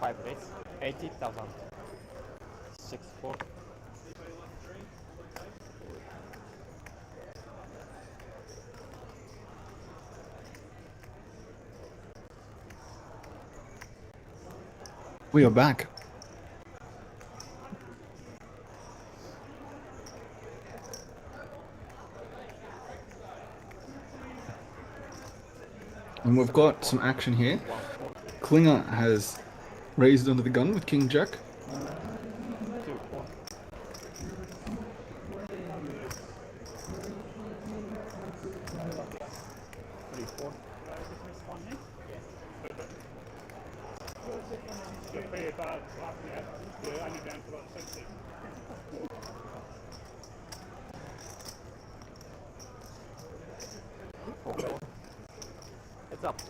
5 days, 80,000. 6, 4. We are back. And we've got some action here. Klinger has raised under the gun with King Jack. 2, 4. 3, 4. It's up.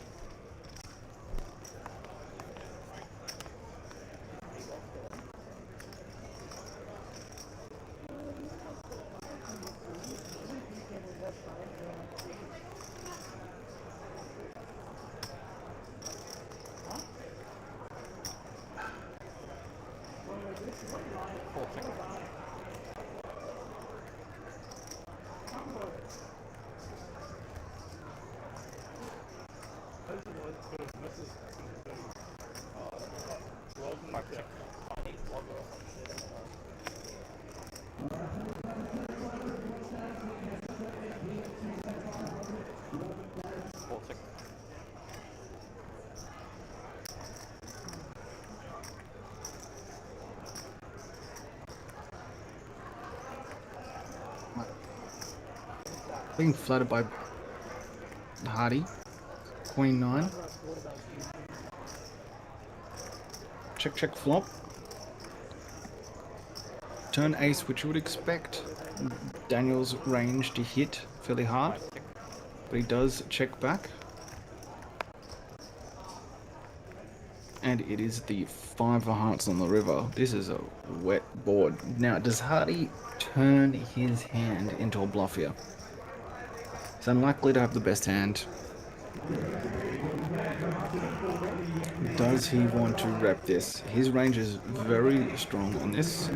Being flattered by Hardy. Queen 9. Check, check, flop. Turn ace, which you would expect Daniel's range to hit fairly hard, but he does check back. And it is the 5 of hearts on the river. This is a wet board. Now, does Hardy turn his hand into a bluff here? He's unlikely to have the best hand. Does he want to rep this? His range is very strong on this.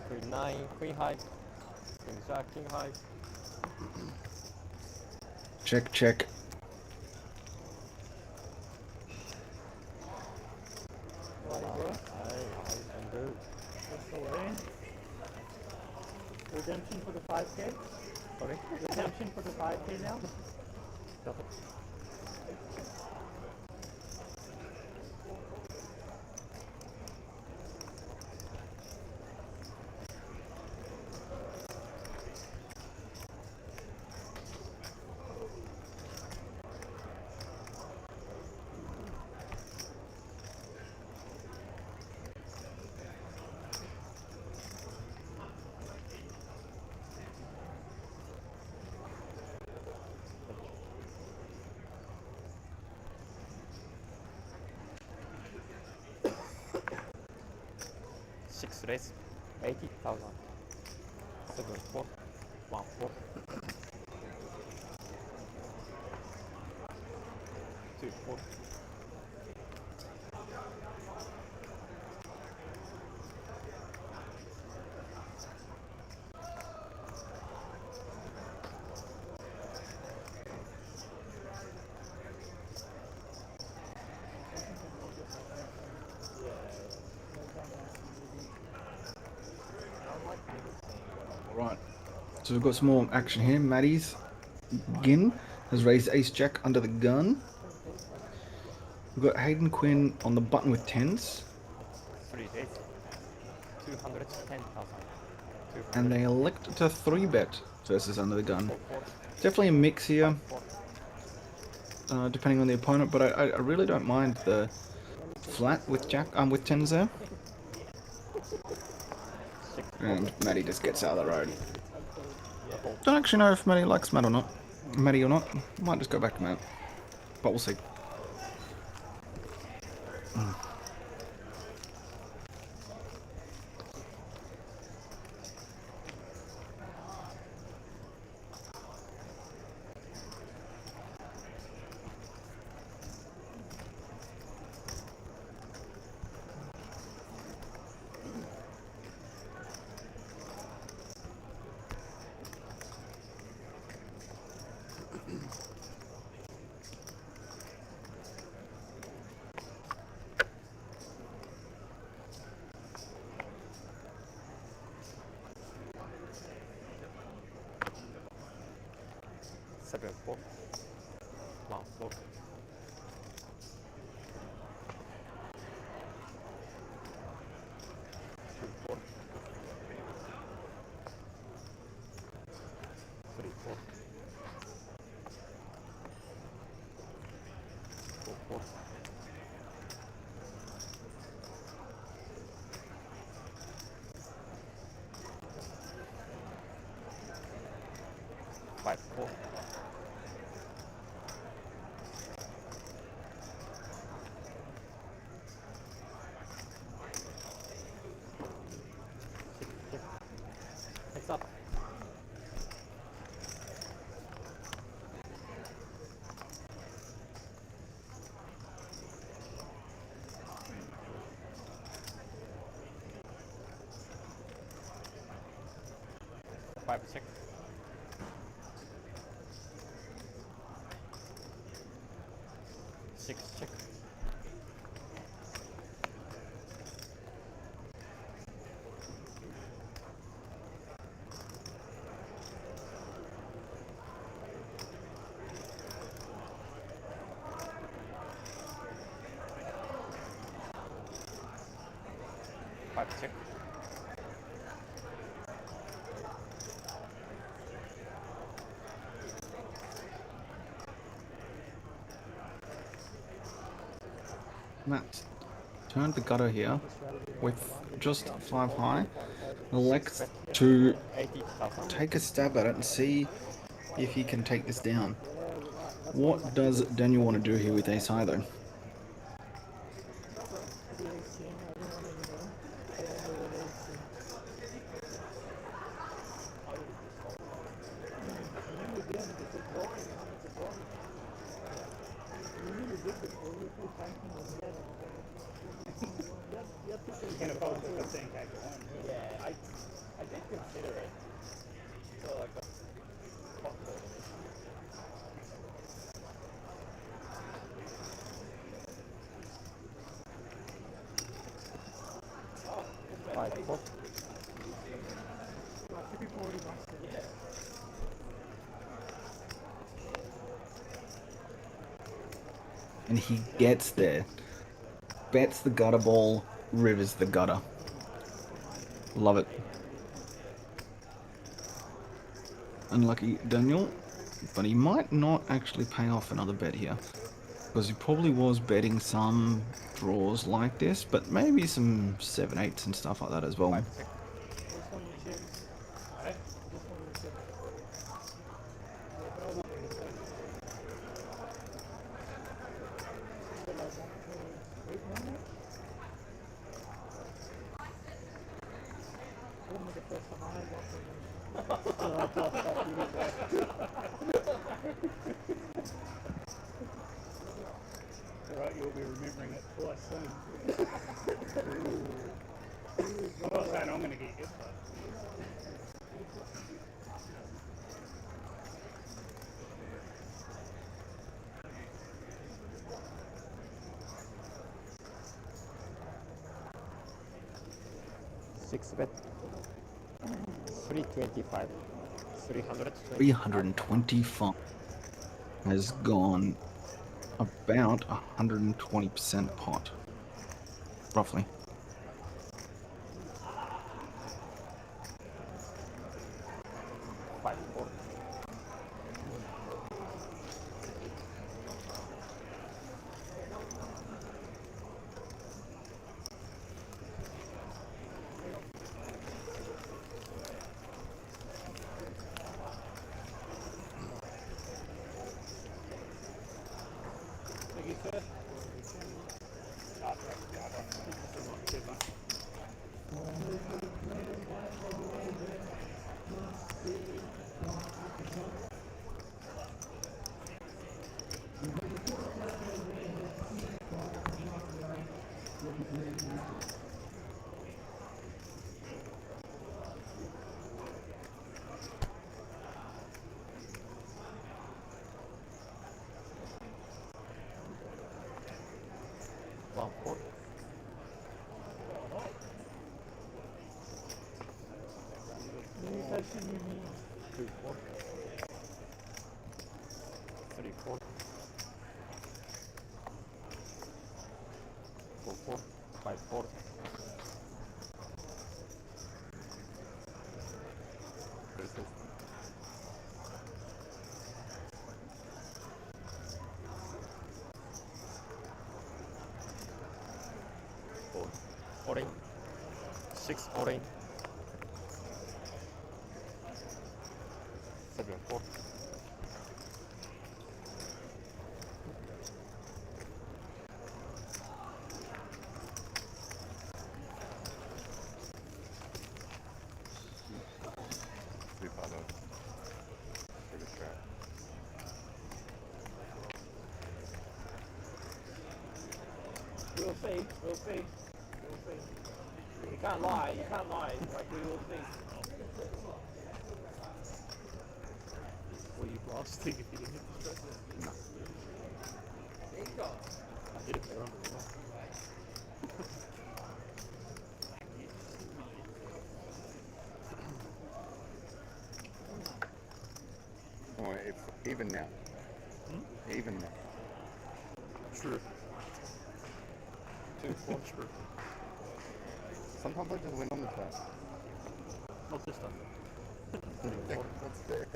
Queen 9, Queen high. Queen Jack, King high. Check, check. Redemption for the 5K? Sorry? Redemption for the 5K now? Six raise, 80,000. 7, 4. 1, 4. 2, 4. Right. So we've got some more action here. Maddie's Gin has raised Ace Jack under the gun. We've got Hayden Quinn on the button with 10s. 3 days, 210,000. And they elect to 3-bet versus under the gun. Definitely a mix here, depending on the opponent, but I really don't mind the flat with Jack with 10s there. And Maddie just gets out of the road. Don't actually know if Maddie likes Matt or not. Maddie or not. Might just go back to Matt. But we'll see. 7 4. 1 4. 2 4. 3 4. 4 4. 5 4. 6 6. Heads up. 5 6. 6 check. 5 check. 'Matt turned the gutter here with just 5 high. Elects to 80,000. take a stab at it and see if he can take this down. What does Daniel want to do here with ace high though? You can afford the 15k to win. Yeah, I did consider it. So like a pot call. 5 4. Yeah. And he gets there. Bets the gutter ball, rivers the gutter. Love it. Unlucky Daniel, but he might not actually pay off another bet here. Because he probably was betting some draws like this, but maybe some 7/8s and stuff like that as well. 5 6. Alright, you'll be remembering it twice soon. I'm not saying I'm going to get you, but 6 bet. 325. 320. 325 has gone about 120% pot, roughly. Five, four. thank you, sir. Cheers, mate. One, four. Two, four. 34. 44. 54. 36. 14. 6. 14. 7. 4. 3. 5. Pretty straight. We'll see. We'll see. We'll see. You can't lie. You can't lie. Like, we will see. Were you blasting if you didn't hit the stress? No. I did it there on the wall. Oh, it's even now. Even now. True. 2, 4, true. Sometimes I just win on the turn. Not this time. That's fair.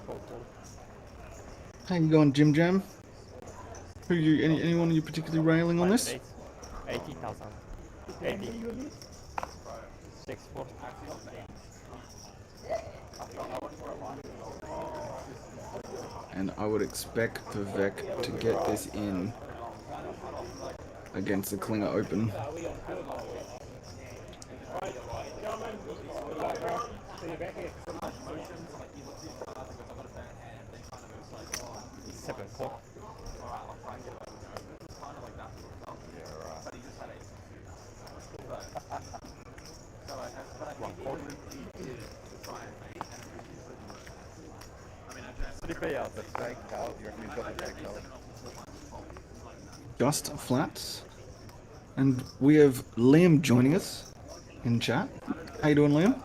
12, 4. How you going, Jim Jam? Who you? Anyone you particularly railing on this? 80,000. 80. 6, 4. And I would expect Vivek to get this in against the Klinger Open. See you back here. 7, 4. City payout, the fake out. You reckon he's got the fake out? Just flats. And we have Liam joining us in chat. How you doing, Liam?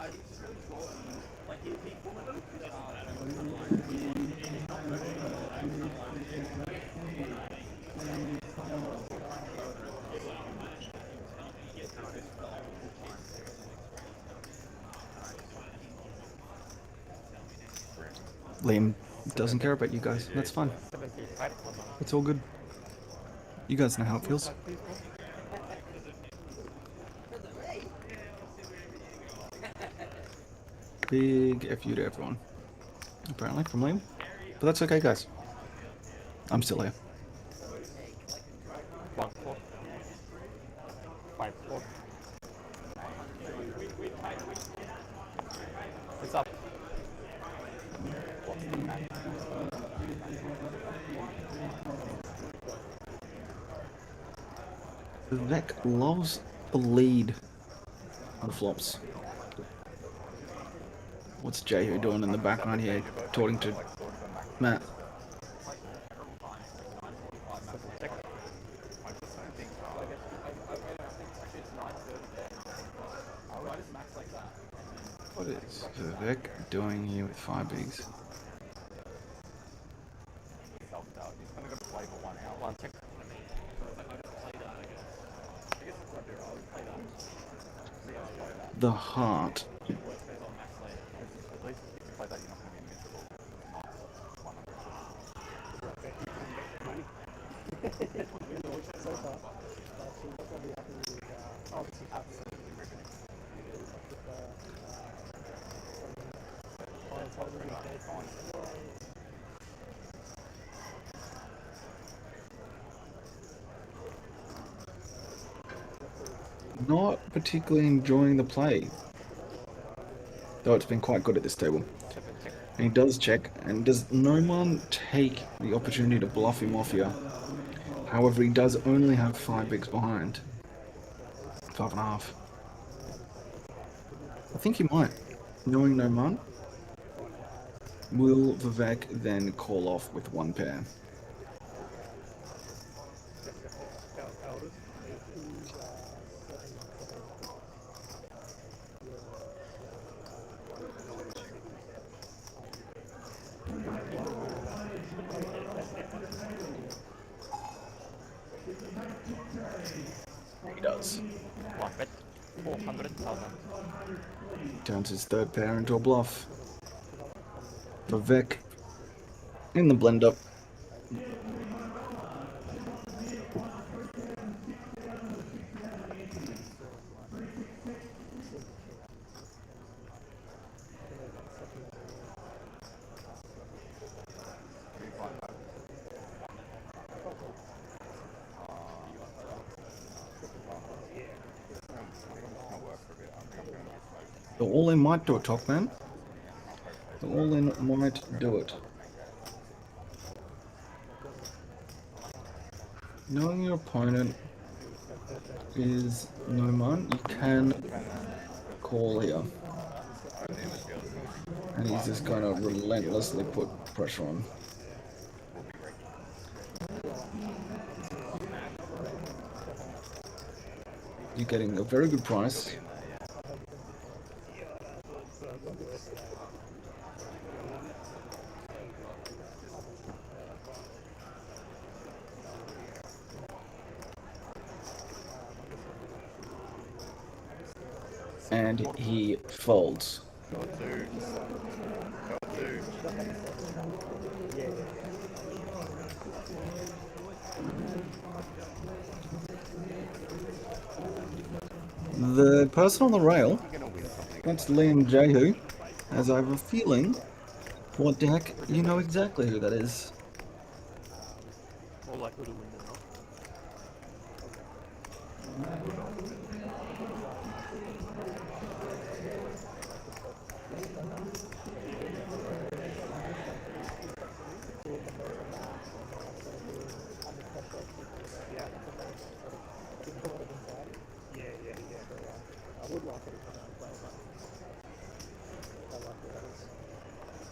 Liam doesn't care about you guys. That's fine. 75. It's all good. You guys know how it feels. Big F you to everyone. Apparently, from Liam. But that's okay, guys. I'm still here. 1, 4. 5, 4. It's up. Vivek loves the lead on flops. What's Jehu doing in the background here, talking to Matt? What is Vivek doing here with 5 bigs? Self-doubt. He's going to go play for 1 out. 1 check. The heart. At least if you play that, you're not going to be miserable. Not particularly enjoying the play. Though it's been quite good at this table. And he does check, and does no one take the opportunity to bluff him off here? However, he does only have 5 bigs behind. 5.5. I think he might. Knowing no man. Will Vivek then call off with 1 pair? He does. Like bet 400,000. Turns his third pair into a bluff. For Vic. In the blender. The all-in might do it, Top Man. The all-in might do it. Knowing your opponent is no man, you can call here. And he's just going to relentlessly put pressure on. You're getting a very good price. And he folds. The person on the rail, that's Liam Jehu, as I have a feeling, what the heck, you know exactly who that is. More likely to win than not.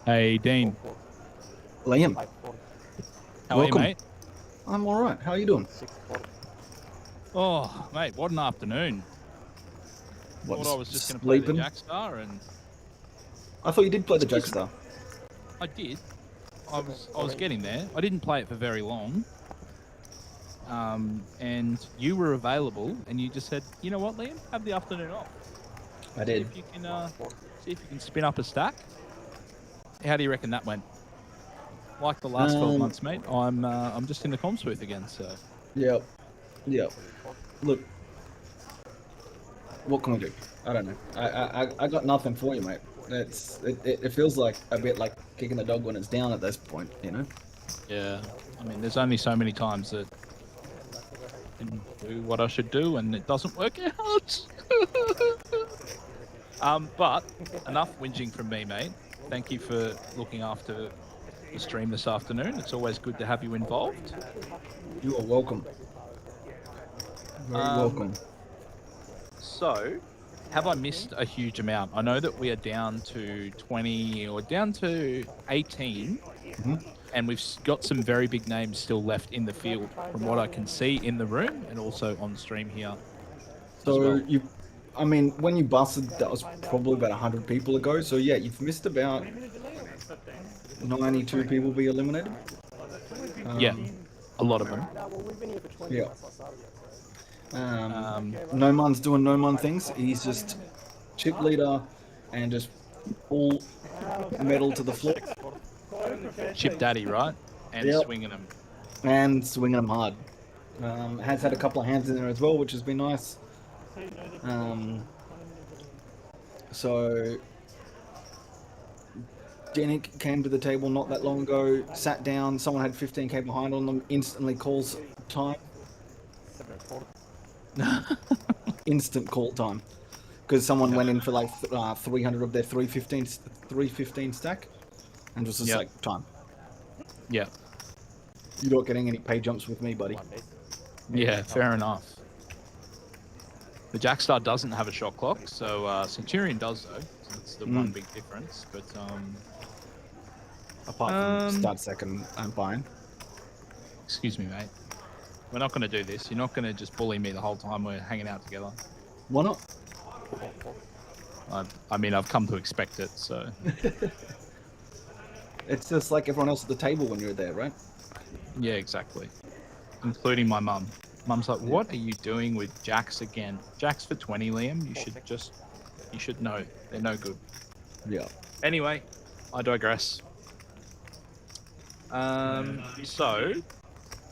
Hey, Dean. Liam, How are you, Welcome. mate? I'm alright, how are you doing? Oh, mate, what an afternoon. What, Thought I was just going to play the sleeping? Jackstar, and I thought you did play the Jackstar. I did. I was getting there. I didn't play it for very long. And you were available, and you just said, you know what, Liam, have the afternoon off. I See did. if you can, see if you can spin up a stack. How do you reckon that went? Like the last 12 months, mate. I'm just in the comms booth again, so. Yep. Look, what can we do? I don't know. I got nothing for you, mate. It feels like a bit like kicking the dog when it's down at this point, you know? Yeah. I mean, there's only so many times that I can do what I should do, and it doesn't work out. But enough whinging from me, mate. Thank you for looking after the stream this afternoon. It's always good to have you involved. You are welcome. Very welcome. So, have I missed a huge amount? I know that we are down to 20 or down to 18, and we've got some very big names still left in the field from what I can see in the room and also on stream here. So well. I mean, when you busted, that was probably about 100 people ago. So yeah, you've missed about 92 people be eliminated. Yeah, a lot of them. Yeah. No man's doing no man things. He's just chip leader and just all metal to the floor. Chip Daddy, right? And Yep. swinging them. And swinging them hard. Has had a couple of hands in there as well, which has been nice. So Denick came to the table not that long ago, sat down, someone had 15k behind on them, instantly calls time. Instant call time. Because someone went in for like 300 of their 315 stack and was just like, time. Yeah. You're not getting any pay jumps with me, buddy. Yeah, fair enough. The Jackstar doesn't have a shot clock, so Centurion does though. So that's the one big difference. But Apart from start second, I'm fine. excuse me, mate. We're not going to do this. You're not going to just bully me the whole time we're hanging out together. Why not? I mean, I've come to expect it, so. It's just like everyone else at the table when you're there, right? Yeah, exactly. Including my mum. Mum's like, what are you doing with jacks again? Jacks for 20, Liam. You should know. They're no good. Yeah. Anyway, I digress. So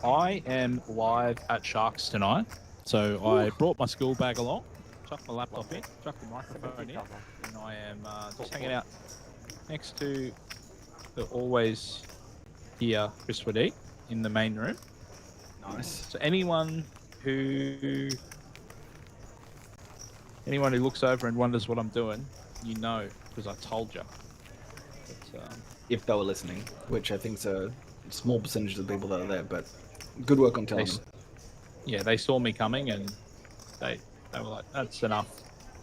I am live at Sharks tonight. So I brought my school bag along, chucked my laptop in, chucked the microphone in, and I am just hanging out next to the always here Chris Waddy in the main room. Nice. So anyone who looks over and wonders what I'm doing, you know, because I told you. But, If they were listening, which I think's a small percentage of the people that are there, but good work on telling them. Yeah, they saw me coming and they were like, "That's enough,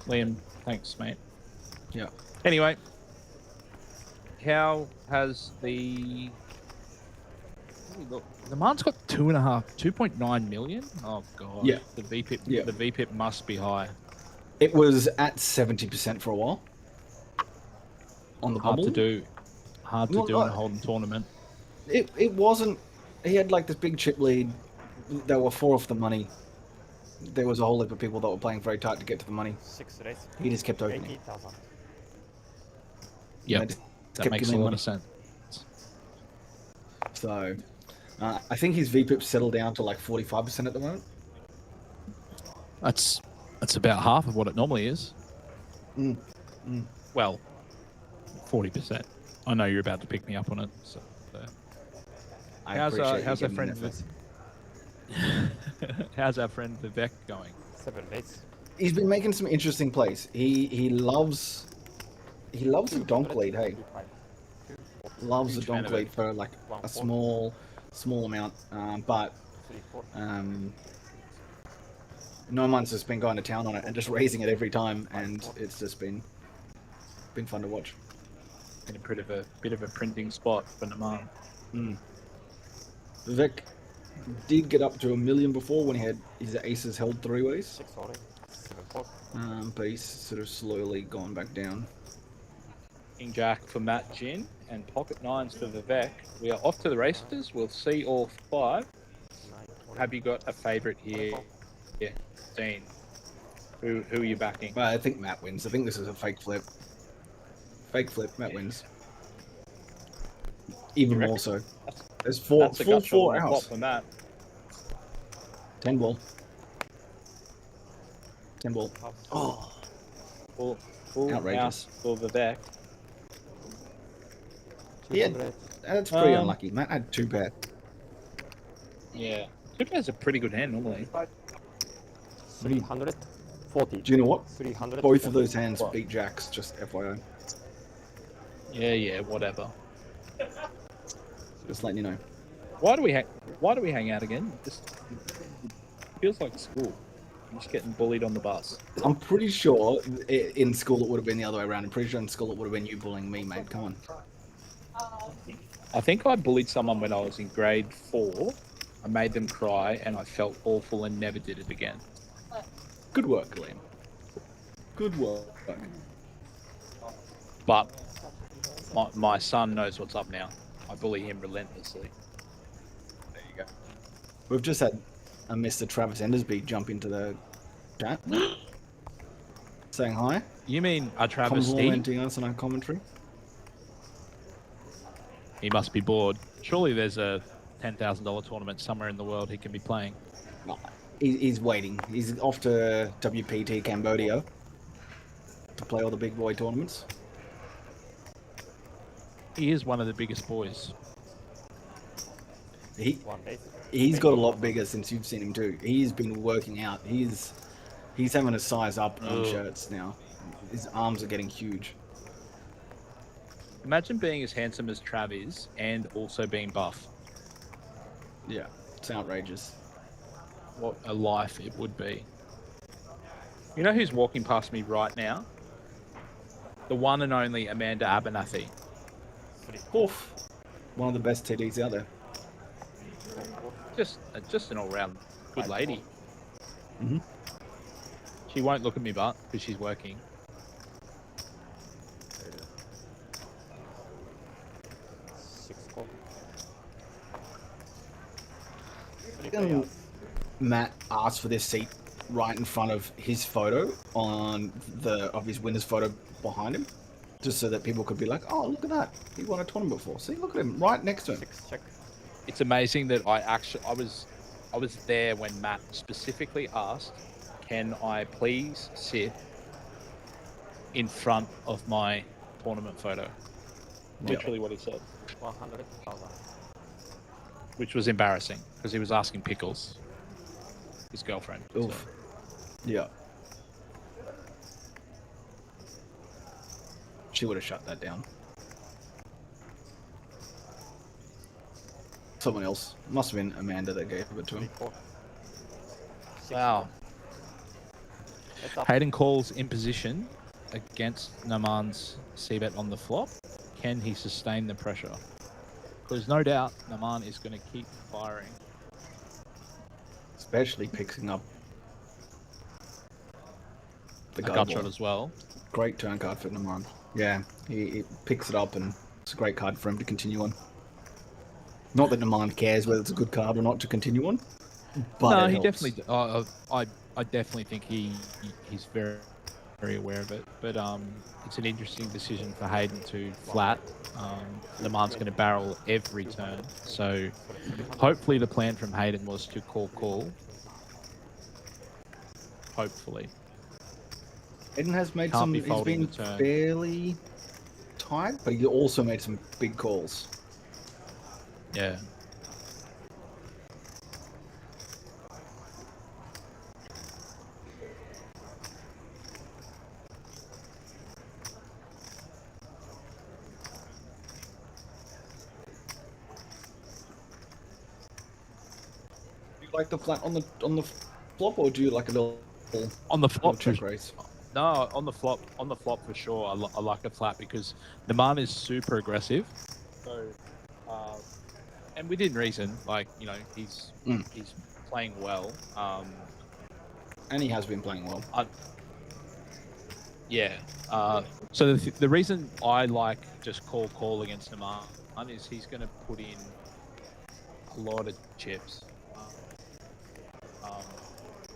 Liam. Thanks, mate." Yeah. Anyway, how has the look? The Marn's got 2.9 million. Oh god. Yeah. The VPIP. Yeah. The VPIP must be high. It was at 70% for a while. On the bubble. Hard to do in a Holden tournament. It wasn't. He had like this big chip lead. There were 4 off the money. There was a whole heap of people that were playing very tight to get to the money. 6 race. He just kept opening. 80,000. Yeah, that makes a lot of sense. So, I think his VPIP settled down to like 45% at the moment. That's about half of what it normally is. Well, 40%. I know you're about to pick me up on it. So, how's our friend? How's our friend Vivek going? 7 race. He's been making some interesting plays. He loves the donk lead. Hey, loves the donk lead for like a small amount. But no one's just been going to town on it and just raising it every time, and it's just been fun to watch. In a bit of a printing spot for Naman. Vivek did get up to 1 million before when he had his aces held 3 ways. 6 already. 7 4. But he's sort of slowly gone back down. King Jack for Matt Gin and pocket 9s for Vivek. We are off to the races. We'll see all 5. Have you got a favourite here? Yeah, Dean. Who are you backing? I think Matt wins. I think this is a fake flip. Fake flip, Matt wins. Even more so. There's 4 outs. For Matt. 10 ball. 10 ball. Oh, Full outrageous. house for Vivek. Yeah, that's pretty unlucky. Matt had 2 pair. Yeah. 2 pair's a pretty good hand normally. 340. Do you know what? 300. Both of those hands beat Jacks, just FYI. Yeah, whatever. Just letting you know. Why do we hang out again? Just feels like school. I'm just getting bullied on the bus. I'm pretty sure in school it would have been the other way around. I'm pretty sure in school it would have been you bullying me, mate. Come on. I think I bullied someone when I was in grade 4. I made them cry and I felt awful and never did it again. Good work, Liam. Good work. But my son knows what's up now. I bully him relentlessly. There you go. We've just had a Mr. Travis Endersby jump into the chat. Saying hi. You mean a travesty? Complimenting us on our commentary. He must be bored. Surely there's a $10,000 tournament somewhere in the world he can be playing. No, he's waiting. He's off to WPT Cambodia to play all the big boy tournaments. He is one of the biggest boys. He's got a lot bigger since you've seen him too. He's been working out. He's having to size up on shirts now. His arms are getting huge. Imagine being as handsome as Trav is and also being buff. Yeah, it's outrageous. What a life it would be. You know who's walking past me right now? The one and only Amanda Abernathy. Oof. One of the best TDs out there. Just an all-round good lady. Mm-hmm. She won't look at me, but because she's working. Matt asked for this seat right in front of his photo of his winner's photo behind him, just so that people could be like, "Oh, look at that! He won a tournament before. See, look at him right next to him." Check. It's amazing that I was there when Matt specifically asked, "Can I please sit in front of my tournament photo?" Literally what he said, 100,000. which was embarrassing because he was asking Pickles, his girlfriend. Oof. Yeah. She would have shut that down. Someone else. Must have been Amanda that gave it to him. Wow. It's up. Hayden calls in position against Naman's c-bet on the flop. Can he sustain the pressure? Because no doubt Naman is going to keep firing. Especially picking up the A gut gut shot ball. as well. Great turn card for Naman. Yeah, he picks it up and it's a great card for him to continue on. Not that Naman cares whether it's a good card or not to continue on, but No, it he helps. definitely. I definitely think he's very very aware of it. But it's an interesting decision for Hayden to flat. Naman's going to barrel every turn, so hopefully the plan from Hayden was to call. Hopefully. Hayden has made Can't some. be He's folding been the turn. fairly tight, but he also made some big calls. Yeah. Do you like the flat on the flop, or do you like a little On the flop, check raise? no, on the flop for sure. I like a flat because Naman is super aggressive. So, and within reason, like he's playing well. And he has been playing well. Yeah. So the reason I like just call against Naman is he's going to put in a lot of chips.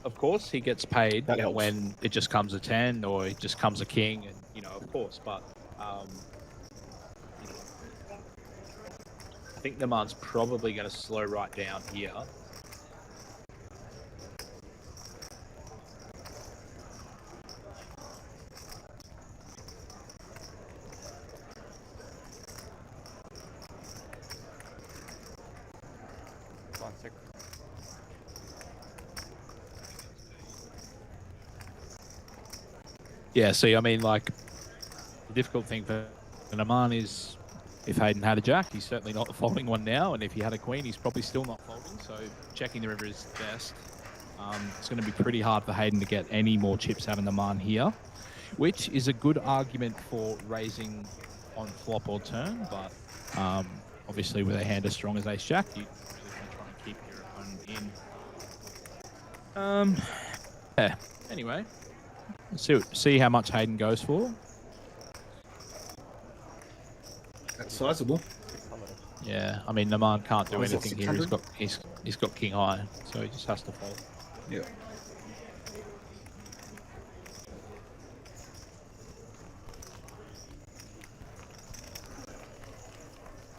Of course, he gets paid That helps. when it just comes a 10 or it just comes a king, and of course. But I think Naman's probably going to slow right down here. One sec. Yeah, see, I mean, like, the difficult thing for Naman is if Hayden had a jack, he's certainly not folding one now, and if he had a queen, he's probably still not folding, so checking the river is best. It's going to be pretty hard for Hayden to get any more chips out of Naman here, which is a good argument for raising on flop or turn, but obviously with a hand as strong as ace-jack, you really want to try and keep your opponent in. Yeah, anyway. Let's see how much Hayden goes for. That's sizable. Yeah, I mean Naman can't do Oh, is it anything here. 600? He's got king high, so he just has to fold. Yeah.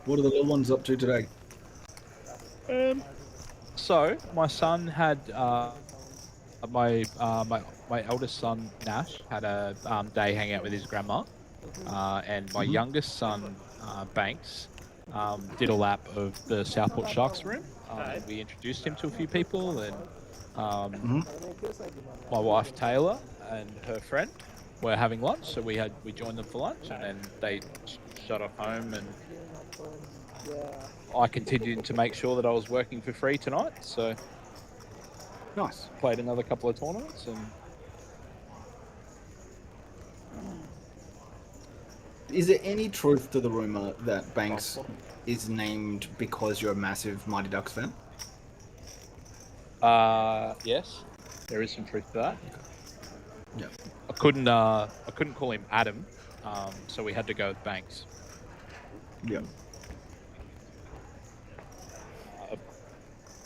What are the little ones up to today? So my son had my eldest son Nash had a day hang out with his grandma, and my youngest son Banks did a lap of the Southport Sharks room. We introduced him to a few people, and my wife Taylor and her friend were having lunch, so we joined them for lunch, and then they shut off home, and I continued to make sure that I was working for free tonight, so Nice. played another couple of tournaments. And Is there any truth to the rumor that Banks is named because you're a massive Mighty Ducks fan? yes, there is some truth to that. Yeah. I couldn't call him Adam, so we had to go with Banks. Yeah. Of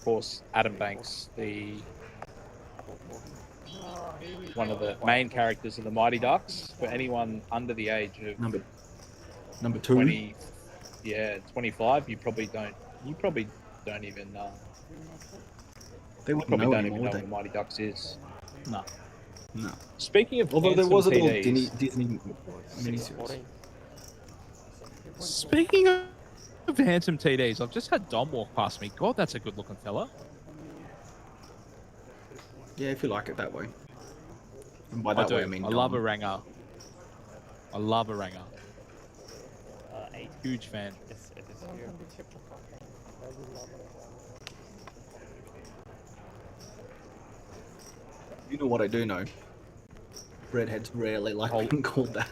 course, Adam Banks, the One of the main characters of the Mighty Ducks. For anyone under the age of Number 2. 20, 25, you probably don't even They wouldn't probably know don't anymore, even know would what they? the Mighty Ducks is. No. No. Speaking of Although there handsome was a little TDs, Disney miniseries. speaking of handsome TDs, I've just had Dom walk past me. God, that's a good looking fella. Yeah, if you like it that way. And by that way, I mean I love a Dom. ranger. I love a ranger. 8. Huge fan. It is here. You know what I do know? Redheads rarely like being called that.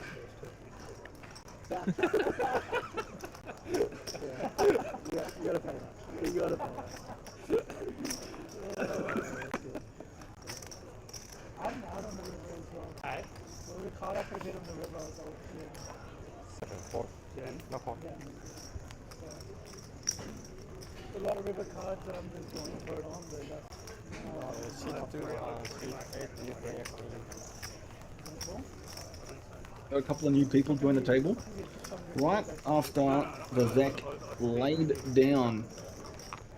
Alright. 7-4. Yeah, no problem. A lot of river cards that I'm just going for it on there. A couple of new people join the table. Right after Vivek laid down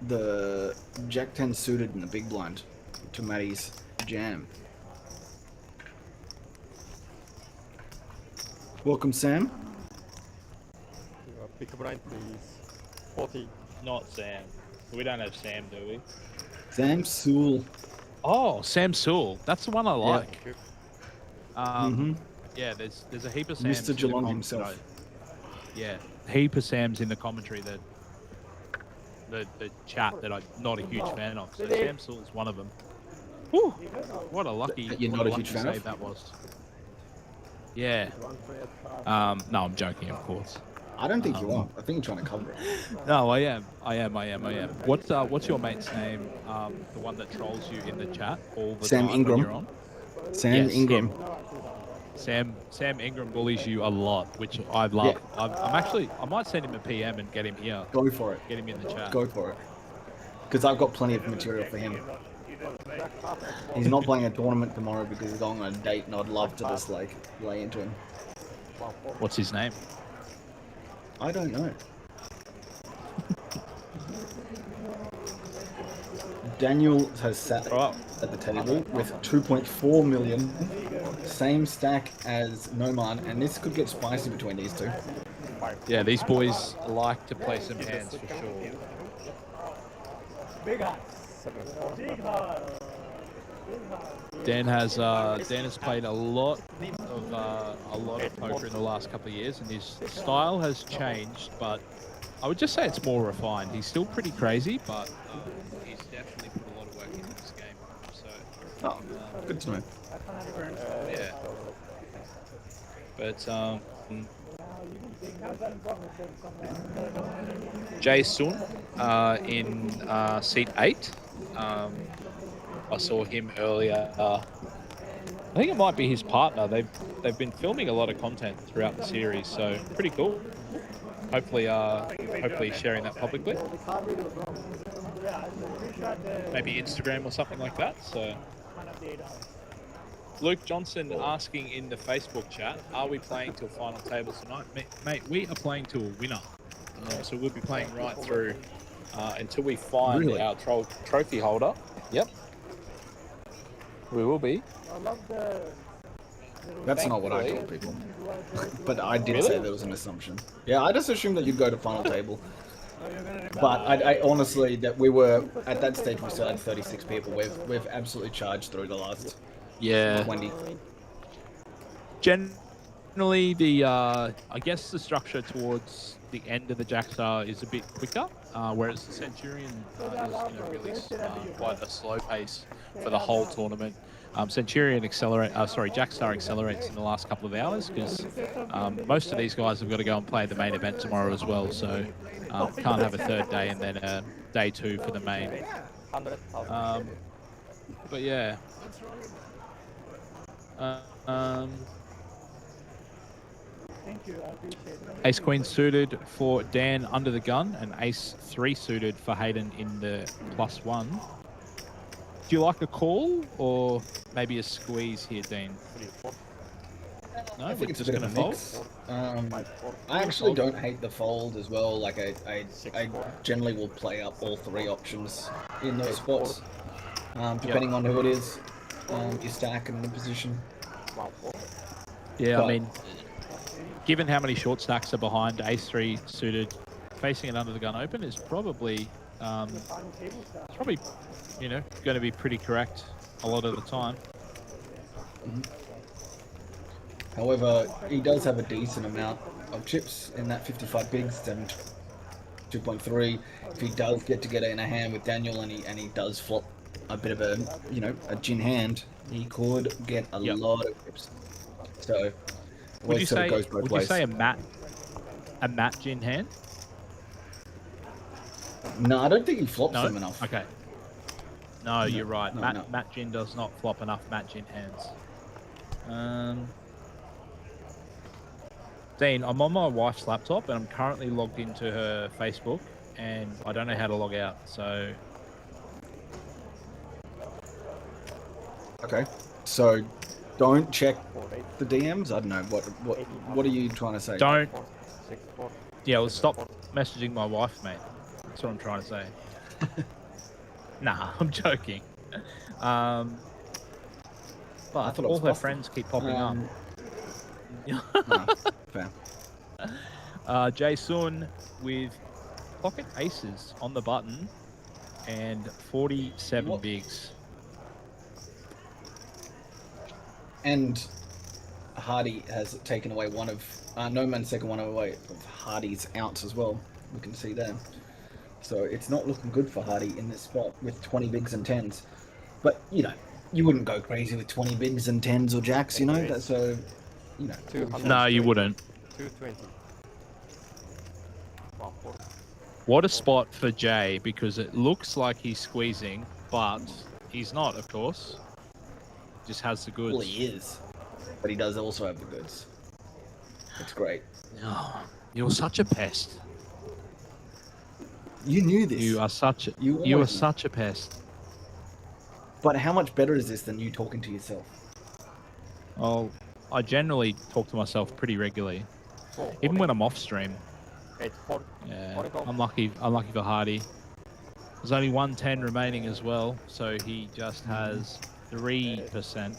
the Jack 10 suited in the big blind to Matty's jam. Welcome, Sam. Pick a blind, please. 40. Not Sam. We don't have Sam, do we? Sam Sewell. Oh, Sam Sewell. That's the one I like. Mm-hmm. Yeah, there's a heap of Sams. Mr. Geelong himself. Yeah, heap of Sams in the commentary that the chat that I'm not a huge fan of. So Sam Sewell's one of them. Whew, what a lucky. You're not a huge fan save of? that was. Yeah. No, I'm joking, of course. I don't think you are. I think you're trying to cover it. No, I am. What's your mate's name? The one that trolls you in the chat all the Sam time Ingram. when you're on? Sam Yes, Ingram. him. Sam Ingram bullies you a lot, which I love. Yeah. I might send him a PM and get him here. Go for it. Get him in the chat. Go for it. Because I've got plenty of material for him. He's not playing a tournament tomorrow because he's going on a date, and I'd love to just like lay into him. What's his name? I don't know. Daniel has sat Oh. at the table with 2.4 million, same stack as Noman, and this could get spicy between these two. Yeah, these boys like to play some hands for sure. Big hearts. Big hearts. Dan has played a lot of poker in the last couple of years, and his style has changed. But I would just say it's more refined. He's still pretty crazy, but he's definitely put a lot of work into this game. So, Oh, good to know. yeah. But Jay Sun in seat 8. I saw him earlier. I think it might be his partner. They've been filming a lot of content throughout the series, so pretty cool. Hopefully sharing that publicly. Maybe Instagram or something like that. So, Luke Johnson asking in the Facebook chat, "Are we playing till final table tonight, mate? We are playing to a winner. So we'll be playing right through until we find Really? our trophy holder. Yep, we will be. That's not what I told people. But I did Really? say there was an assumption. Yeah, I just assumed that you'd go to final table. But I honestly, that we were, at that stage, we still had 36 people. We've absolutely charged through the last Yeah. 20. Generally, I guess the structure towards the end of the Jackstar is a bit quicker, whereas the Centurion is really quite a slow pace for the whole tournament. Jackstar accelerates in the last couple of hours because most of these guys have got to go and play the main event tomorrow as well, so can't have a third day and then a day 2 for the main. 100,000. But yeah. Ace Queen suited for Dan under the gun, and Ace 3 suited for Hayden in the +1. Do you like a call or maybe a squeeze here, Dean? No, I think we're it's a just bit of a gonna mix. I actually don't hate the fold as well. Like I generally will play up all three options in those spots, depending on who it is, your stack and the position. Yeah, I But- mean, given how many short stacks are behind ace-3 suited, facing it under the gun open is probably, you know, going to be pretty correct a lot of the time. However, he does have a decent amount of chips in that 55 bigs and 2.3. If he does get together in a hand with Daniel and he does flop a bit of a, you know, a gin hand, he could get a lot of chips. So Would you sort of say? goes both Would ways. you say a matte gin hand? No, I don't think he flops No. them enough. Okay. No, you're right. no, Matt, no. Matt Gin does not flop enough Matt Gin hands. Dean, I'm on my wife's laptop and I'm currently logged into her Facebook and I don't know how to log out. So Okay. So don't check the DMs. I don't know what are you trying to say? don't. Yeah, well, stop messaging my wife, mate. That's what I'm trying to say. Nah, I'm joking. I But thought it all was her possible. friends keep popping up. No, fair. Jason with pocket aces on the button and 47 What? bigs. And Hardy has taken away one of No Man's second one away of Hardy's outs as well. We can see there. So it's not looking good for Hardy in this spot with 20 bigs and 10s. But you know, you wouldn't go crazy with 20 bigs and 10s or jacks, you know. That's so, you know. No, you wouldn't. 220. What a spot for Jay, because it looks like he's squeezing, but he's not, of course. Just has the goods. Well, he is, but he does also have the goods. It's great. Oh, you're such a pest. You knew this. You are such a, You you are always knew. such a pest. But how much better is this than you talking to yourself? Oh, I generally talk to myself pretty regularly, even when I'm off stream. Yeah, unlucky for Hardy. There's only 110 remaining as well, so he just has 3%.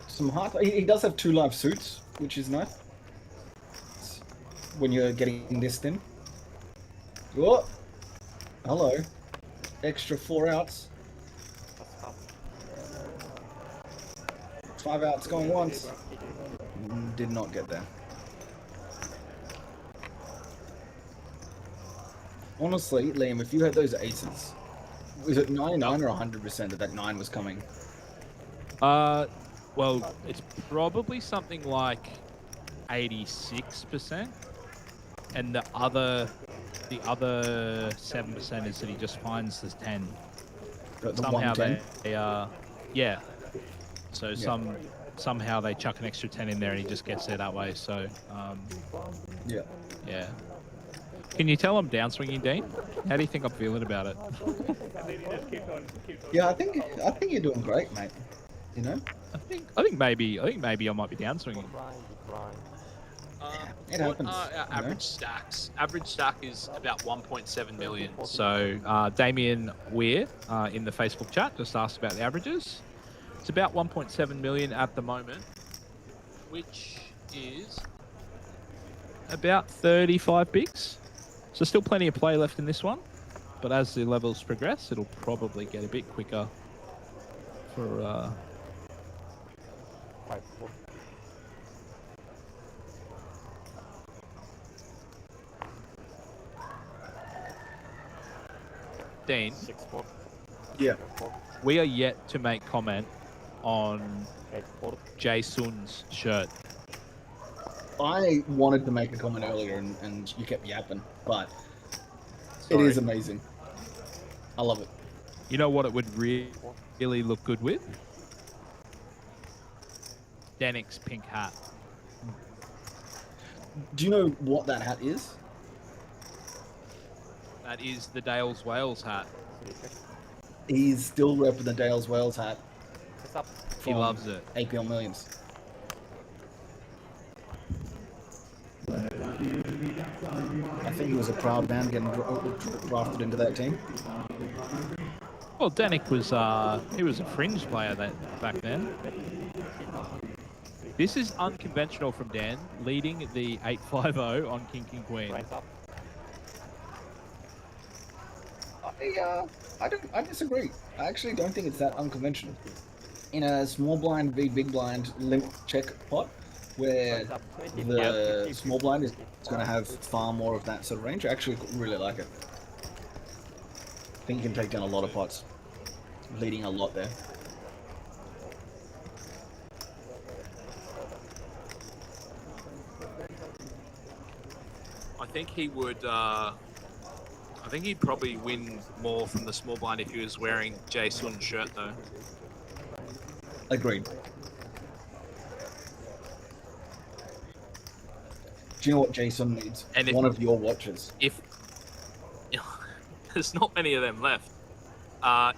Some hard. He does have 2 live suits, which is nice. When you're getting this thin. Oh, hello. Extra 4 outs. 5 outs going once. Did not get there. Honestly, Liam, if you had those aces, was it 99 or 100% that 9 was coming? Well, it's probably something like 86%, and the other 7% is that he just finds the 10. The Somehow 110? they yeah. So somehow they chuck an extra 10 in there and he just gets there that way. So Yeah. yeah. Can you tell I'm downswinging, Dean? How do you think I'm feeling about it? Yeah, I think you're doing great, mate. You know? I think maybe I might be downswinging. It happens. Our you know? average stacks? Average stack is about 1.7 million. So Damien Weir in the Facebook chat just asked about the averages. It's about 1.7 million at the moment, which is about 35 bigs. So still plenty of play left in this one, but as the levels progress, it'll probably get a bit quicker for Dean. Yeah. We are yet to make comment on Jae Sun's shirt. I wanted to make a comment earlier and you kept yapping, but Sorry. it is amazing. I love it. You know what it would really look good with? Danik's pink hat. Do you know what that hat is? That is the Dales Wales hat. He's still repping the Dales Wales hat It's up. He from loves it. APL Millions. I think he was a proud man getting drafted into that team. Well, Danik was he was a fringe player back then. This is unconventional from Dan, leading the 850 on King Queen. Right up. I disagree. I actually don't think it's that unconventional. In a small blind v big blind limp check pot, where the small blind is going to have far more of that sort of range, I actually really like it. I think you can take down a lot of pots, leading a lot there. I think he would. I think he'd probably win more from the small blind if he was wearing Jason's shirt, though. Agreed. Do you know what Jason needs? And if- one of your watches. If there's not many of them left,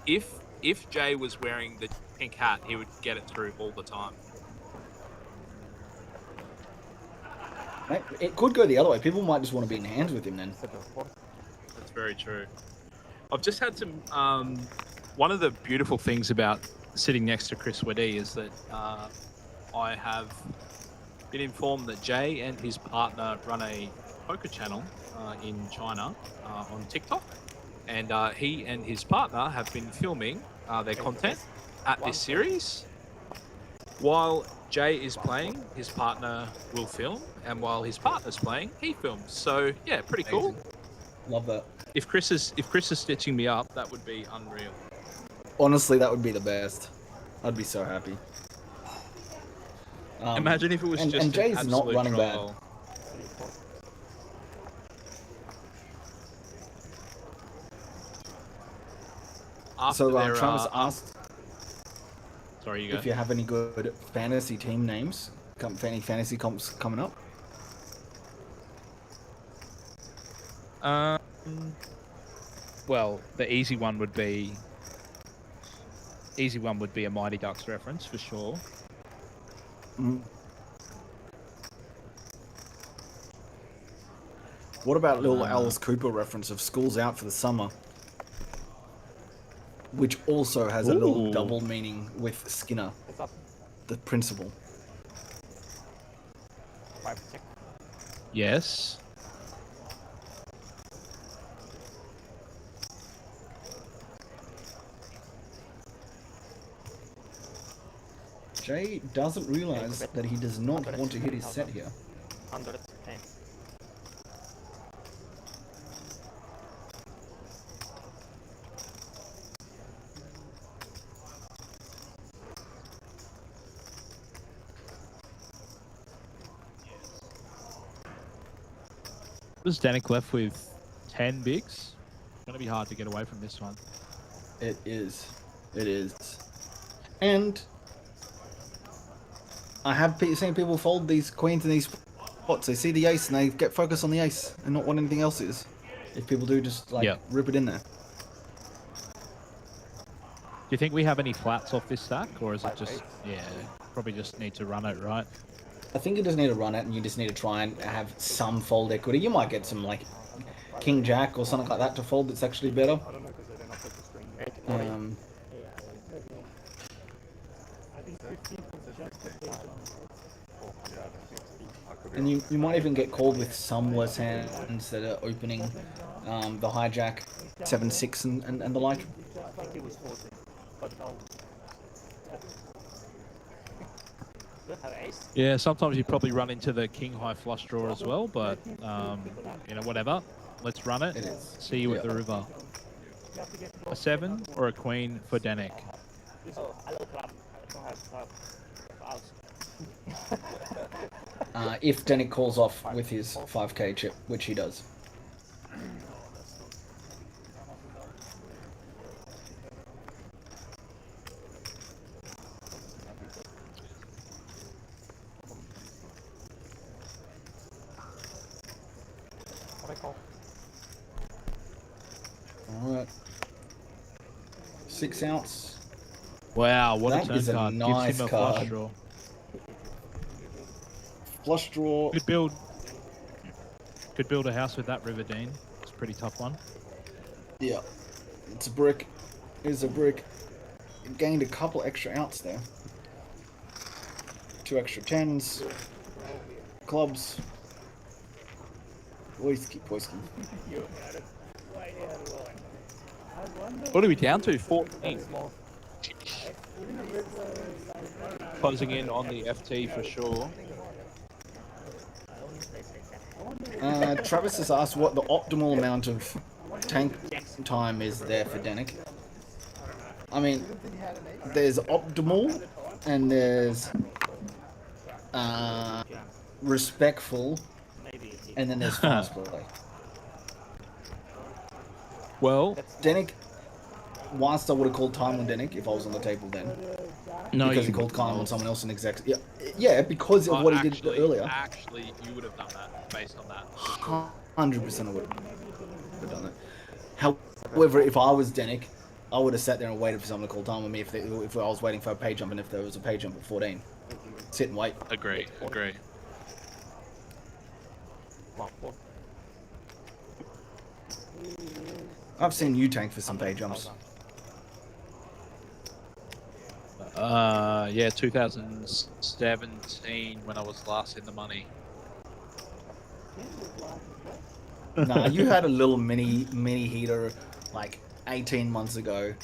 if Jay was wearing the pink hat, he would get it through all the time. It could go the other way. People might just want to be in hands with him then. That's very true. I've just had some. One of the beautiful things about sitting next to Chris Weddy is that I have been informed that Jay and his partner run a poker channel in China on TikTok, and he and his partner have been filming their content at this series. While Jay is playing, his partner will film, and while his partner's playing, he films. So yeah, pretty cool. Amazing. Love that. If Chris is stitching me up, that would be unreal. Honestly, that would be the best. I'd be so happy. Imagine if it was and just Jay's an not absolute running bad. trial. After So their, Travis asked sorry, you go. if you have any good fantasy team names, any fantasy comps coming up. Well, the easy one would be a Mighty Ducks reference for sure. What about little Alice Cooper reference of school's out for the summer? Which also has a little Ooh. double meaning with Skinner, It's up. the principal. 5 check. Yes. Jay doesn't realize that he does not want to hit his set here. 100. 10. Was Danik left with 10 bigs? Gonna be hard to get away from this one. It is. It is. And I have seen people fold these queens in these pots. They see the ace and they get focused on the ace and not what anything else is. If people do just like rip it in there. Do you think we have any flats off this stack, or is it just probably just need to run it, right? I think you just need to run it and you just need to try and have some fold equity. You might get some like King Jack or something like that to fold that's actually better. And you might even get called with some less hands that are opening the hijack 7-6 and the like. Yeah, sometimes you probably run into the king high flush draw as well, but you know, whatever. Let's run it. See you at the river. A 7 or a queen for Danik? If Danik calls off with his 5k chip, which he does. Alright. 6 ounce. Wow, what That a turn is a card. nice Gives him a flush card. draw. Flush draw. Could build a house with that, Riverdine. It's a pretty tough one. Yeah. It's a brick. It's a brick. Gained a couple extra outs there. 2 extra 10s. Clubs. Whiskey. What are we down to? 14. Closing in on the FT for sure. Travis has asked what the optimal amount of tank time is there for Danik. I mean, there's optimal and there's respectful, and then there's fast play. Well, Danik, whilst I would have called time on Danik if I was on the table then, no, because he called time on someone else in exact. Yeah, because of what he did earlier. Actually, you would have done that based on that. 100% I would have done that. However, if I was Danik, I would have sat there and waited for someone to call time on me if I was waiting for a pay jump and if there was a pay jump at 14. Sit and wait. Agree. I've seen you tank for some pay jumps. Yeah, 2017 when I was last in the money. Nah, you had a little mini heater like 18 months ago.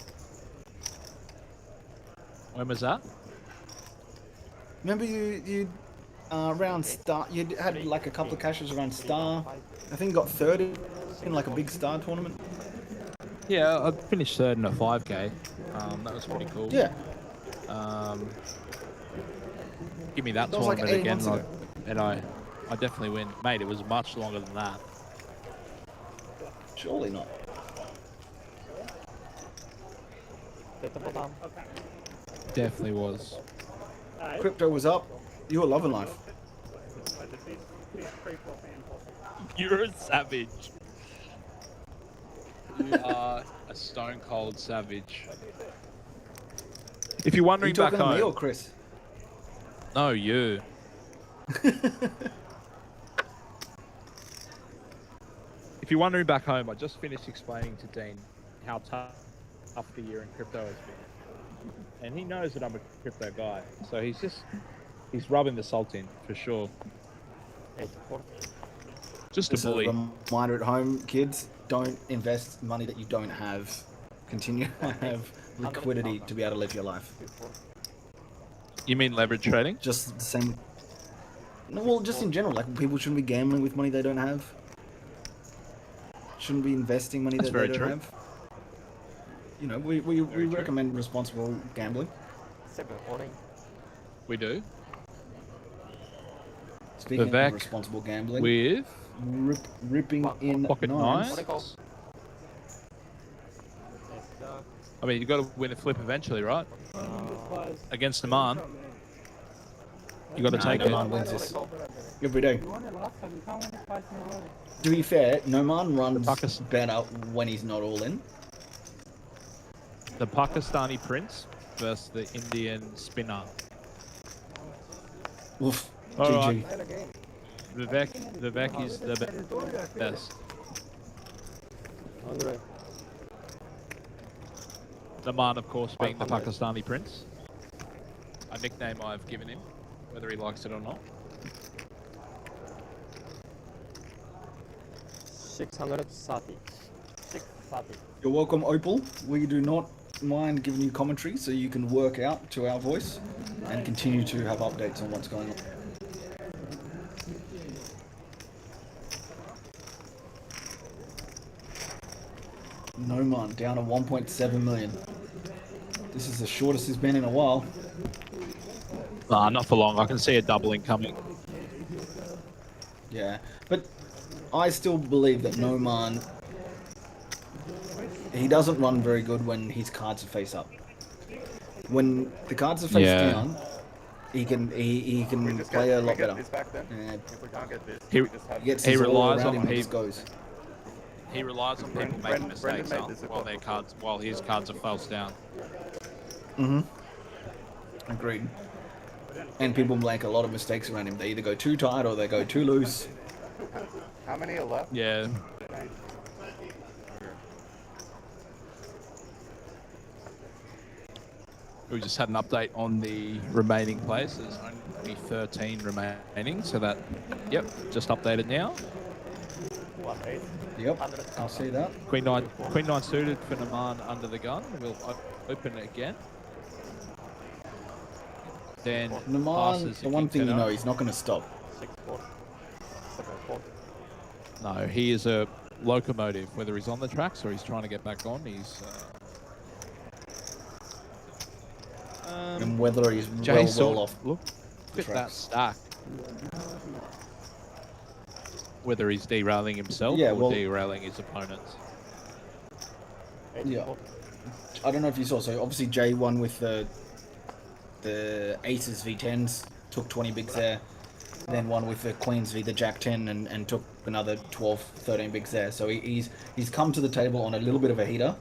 When was that? Remember you around Star, you had like a couple of cashes around Star. I think you got third in like a big Star tournament. Yeah, I finished third in a 5K. That was pretty cool. Yeah. Give me that That was like tournament 18 again, months ago. and I definitely win. Mate, it was much longer than that. Surely not. Definitely was. Crypto was up. You were loving life. You're a savage. You are a stone cold savage. If you're Are you wondering back talking to me or home, Chris? no, you. If you're wondering back home, I just finished explaining to Dean how tough the year in crypto has been, and he knows that I'm a crypto guy, so he's rubbing the salt in for sure. Just a Just a bully. reminder at home, kids, don't invest money that you don't have. Continue to have liquidity to be able to live your life. You mean leverage trading? Just the same. No, well, just in general, like people shouldn't be gambling with money they don't have. Shouldn't be investing money That's that they very don't true. have. You know, we recommend responsible gambling. We do. Speaking Vivek of responsible gambling, with ripping in pocket nines. nines. I mean, you got to win a flip eventually, right? Against Oman, you got to take it. Noman wins this every day. To be fair, Noman runs better when he's not all in. The Pakistani prince versus the Indian spinner. Oof. All GG. right. Vivek is the best. The man, of course, being the Pakistani prince. A nickname I've given him, whether he likes it or not. 630. 630. You're welcome, Opal. We do not mind giving you commentary so you can work out to our voice and continue to have updates on what's going on. No man, down to 1.7 million. This is the shortest it's been in a while. Nah, not for long. I can see a doubling coming. Yeah, but I still believe that Noman, he doesn't run very good when his cards are face up. When the cards are face down, he can play a lot better. This back then. Yeah, If we can't get this, He- we just have he gets He his all relies around on him and people. just goes. he relies on people making mistakes while his cards are false down. Agreed. And people make a lot of mistakes around him. They either go too tight or they go too loose. How many are left? Yeah. We just had an update on the remaining players. There's only 13 remaining, so that, yep, just updated now. 1-8. Yep, I see that. Queen nine suited for Naman under the gun. We'll open it again. Then Naman, passes the one thing you King know, Tenno. he's not going to stop. 6-4. 7-4. No, he is a locomotive. Whether he's on the tracks or he's trying to get back on, he's. And whether he's Jason, well off. look at that tracks. stack. Whether he's derailing himself Yeah, or well- derailing his opponents. Yeah. I don't know if you saw, so obviously Jay won with the aces v10s, took 20 bigs there. Then won with the queens v the jack 10 and took another 12, 13 bigs there. So he's come to the table on a little bit of a heater.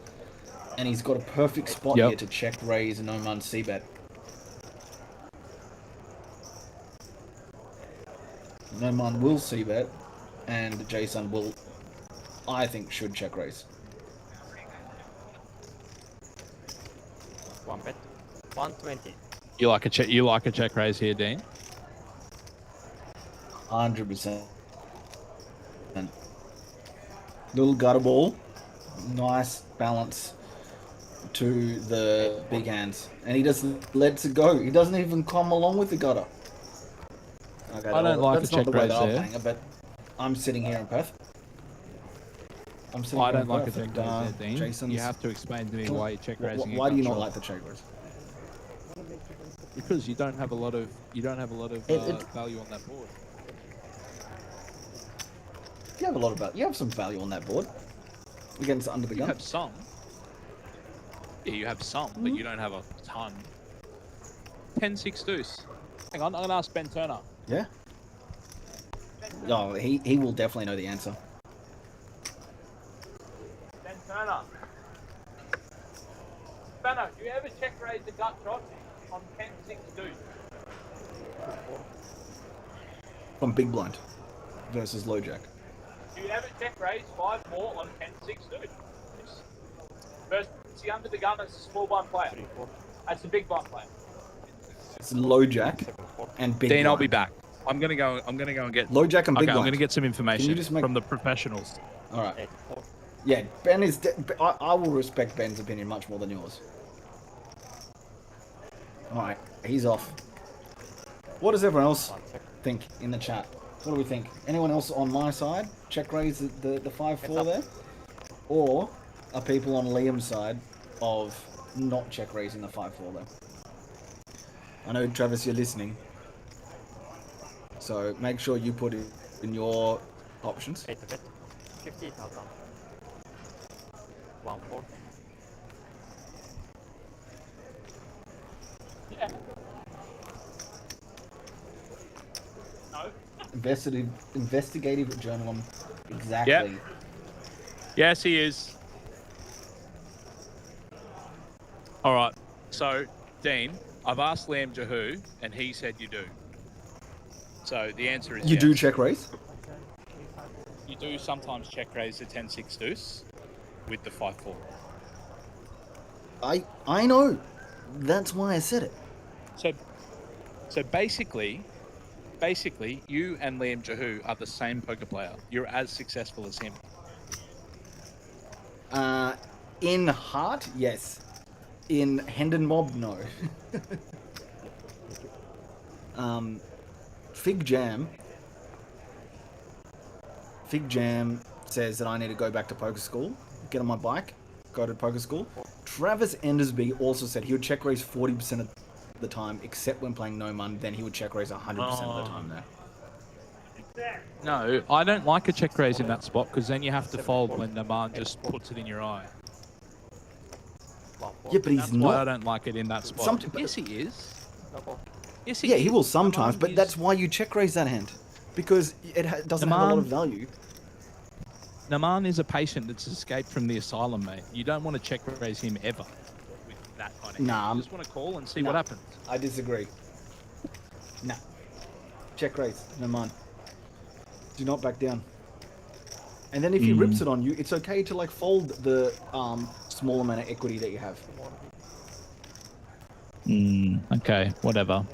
And he's got a perfect spot Yep. here to check raise and no-man c-bet. No-man will c-bet, and Jason will, I think, should check raise. 1 bet. 120. You like a check raise here, Dean? 100%. Little gutter ball, nice balance to the big hands, and he just lets it go. He doesn't even come along with the gutter. Okay, I don't like that's a not check the way raise that I'm there. playing it, but I'm sitting here in Perth. I'm sitting I here in don't like a Perth, check and, raise there, Dean. Jason's- You have to explain to me why you're check raising. Why do you not like the check raise? Because you don't have a lot of It- value on that board. You have some value on that board. Against under the You gun. have some. Yeah, you have some, but you don't have a ton. 10-6 deuce. Hang on, I'm gonna ask Ben Turner. Yeah. Oh, he will definitely know the answer. Ben Turner. Turner, do you ever check raise the gut shot on 10-6 deuce? From big blind versus low jack. Do you ever check raise 5 more on 10-6 deuce? Versus the under the gun, it's a small blind player. That's a big blind player. It's low jack and big Dean, blind. I'll be back. I'm gonna go and get. Low jack and big Okay, I'm blind. gonna get some information just make- from the professionals. All right. Yeah, Ben is. I will respect Ben's opinion much more than yours. All right, he's off. What does everyone else think in the chat? What do we think? Anyone else on my side check raise the 5-4 there, or are people on Liam's side of not check raising the 5-4 there? I know, Travis, you're listening, so make sure you put it in your options. 8 bet. 50,000. 1-4. Yeah. No. Investigative journalism. Exactly. Yes, he is. All right. So, Dean, I've asked Liam Jahu, and he said you do. So the answer is You yes. do check raise? You do sometimes check raise the 10-6 deuce with the 5-4. I know. That's why I said it. So basically, you and Liam Jahu are the same poker player. You're as successful as him. In heart, yes. In Hendon Mob, no. Fig Jam says that I need to go back to poker school, get on my bike, go to poker school. Travis Endersby also said he would check raise 40% of the time, except when playing no mun, then he would check raise 100% of the time there. No, I don't like a check raise in that spot because then you have to fold when the man just puts it in your eye. Yeah, but he's That's why I not. don't like it in that spot. Some- Yes, he is. Yes, Yeah, he is. will sometimes, The man but is- that's why you check raise that hand. Because it doesn't have a lot of value. Naman is a patient that's escaped from the asylum, mate. You don't want to check raise him ever with that kind of Nah, You just want to call and see nah. what happens. I disagree. Nah. Check raise. No man. Do not back down. And then if he rips it on you, it's okay to like fold the small amount of equity that you have. Okay, whatever.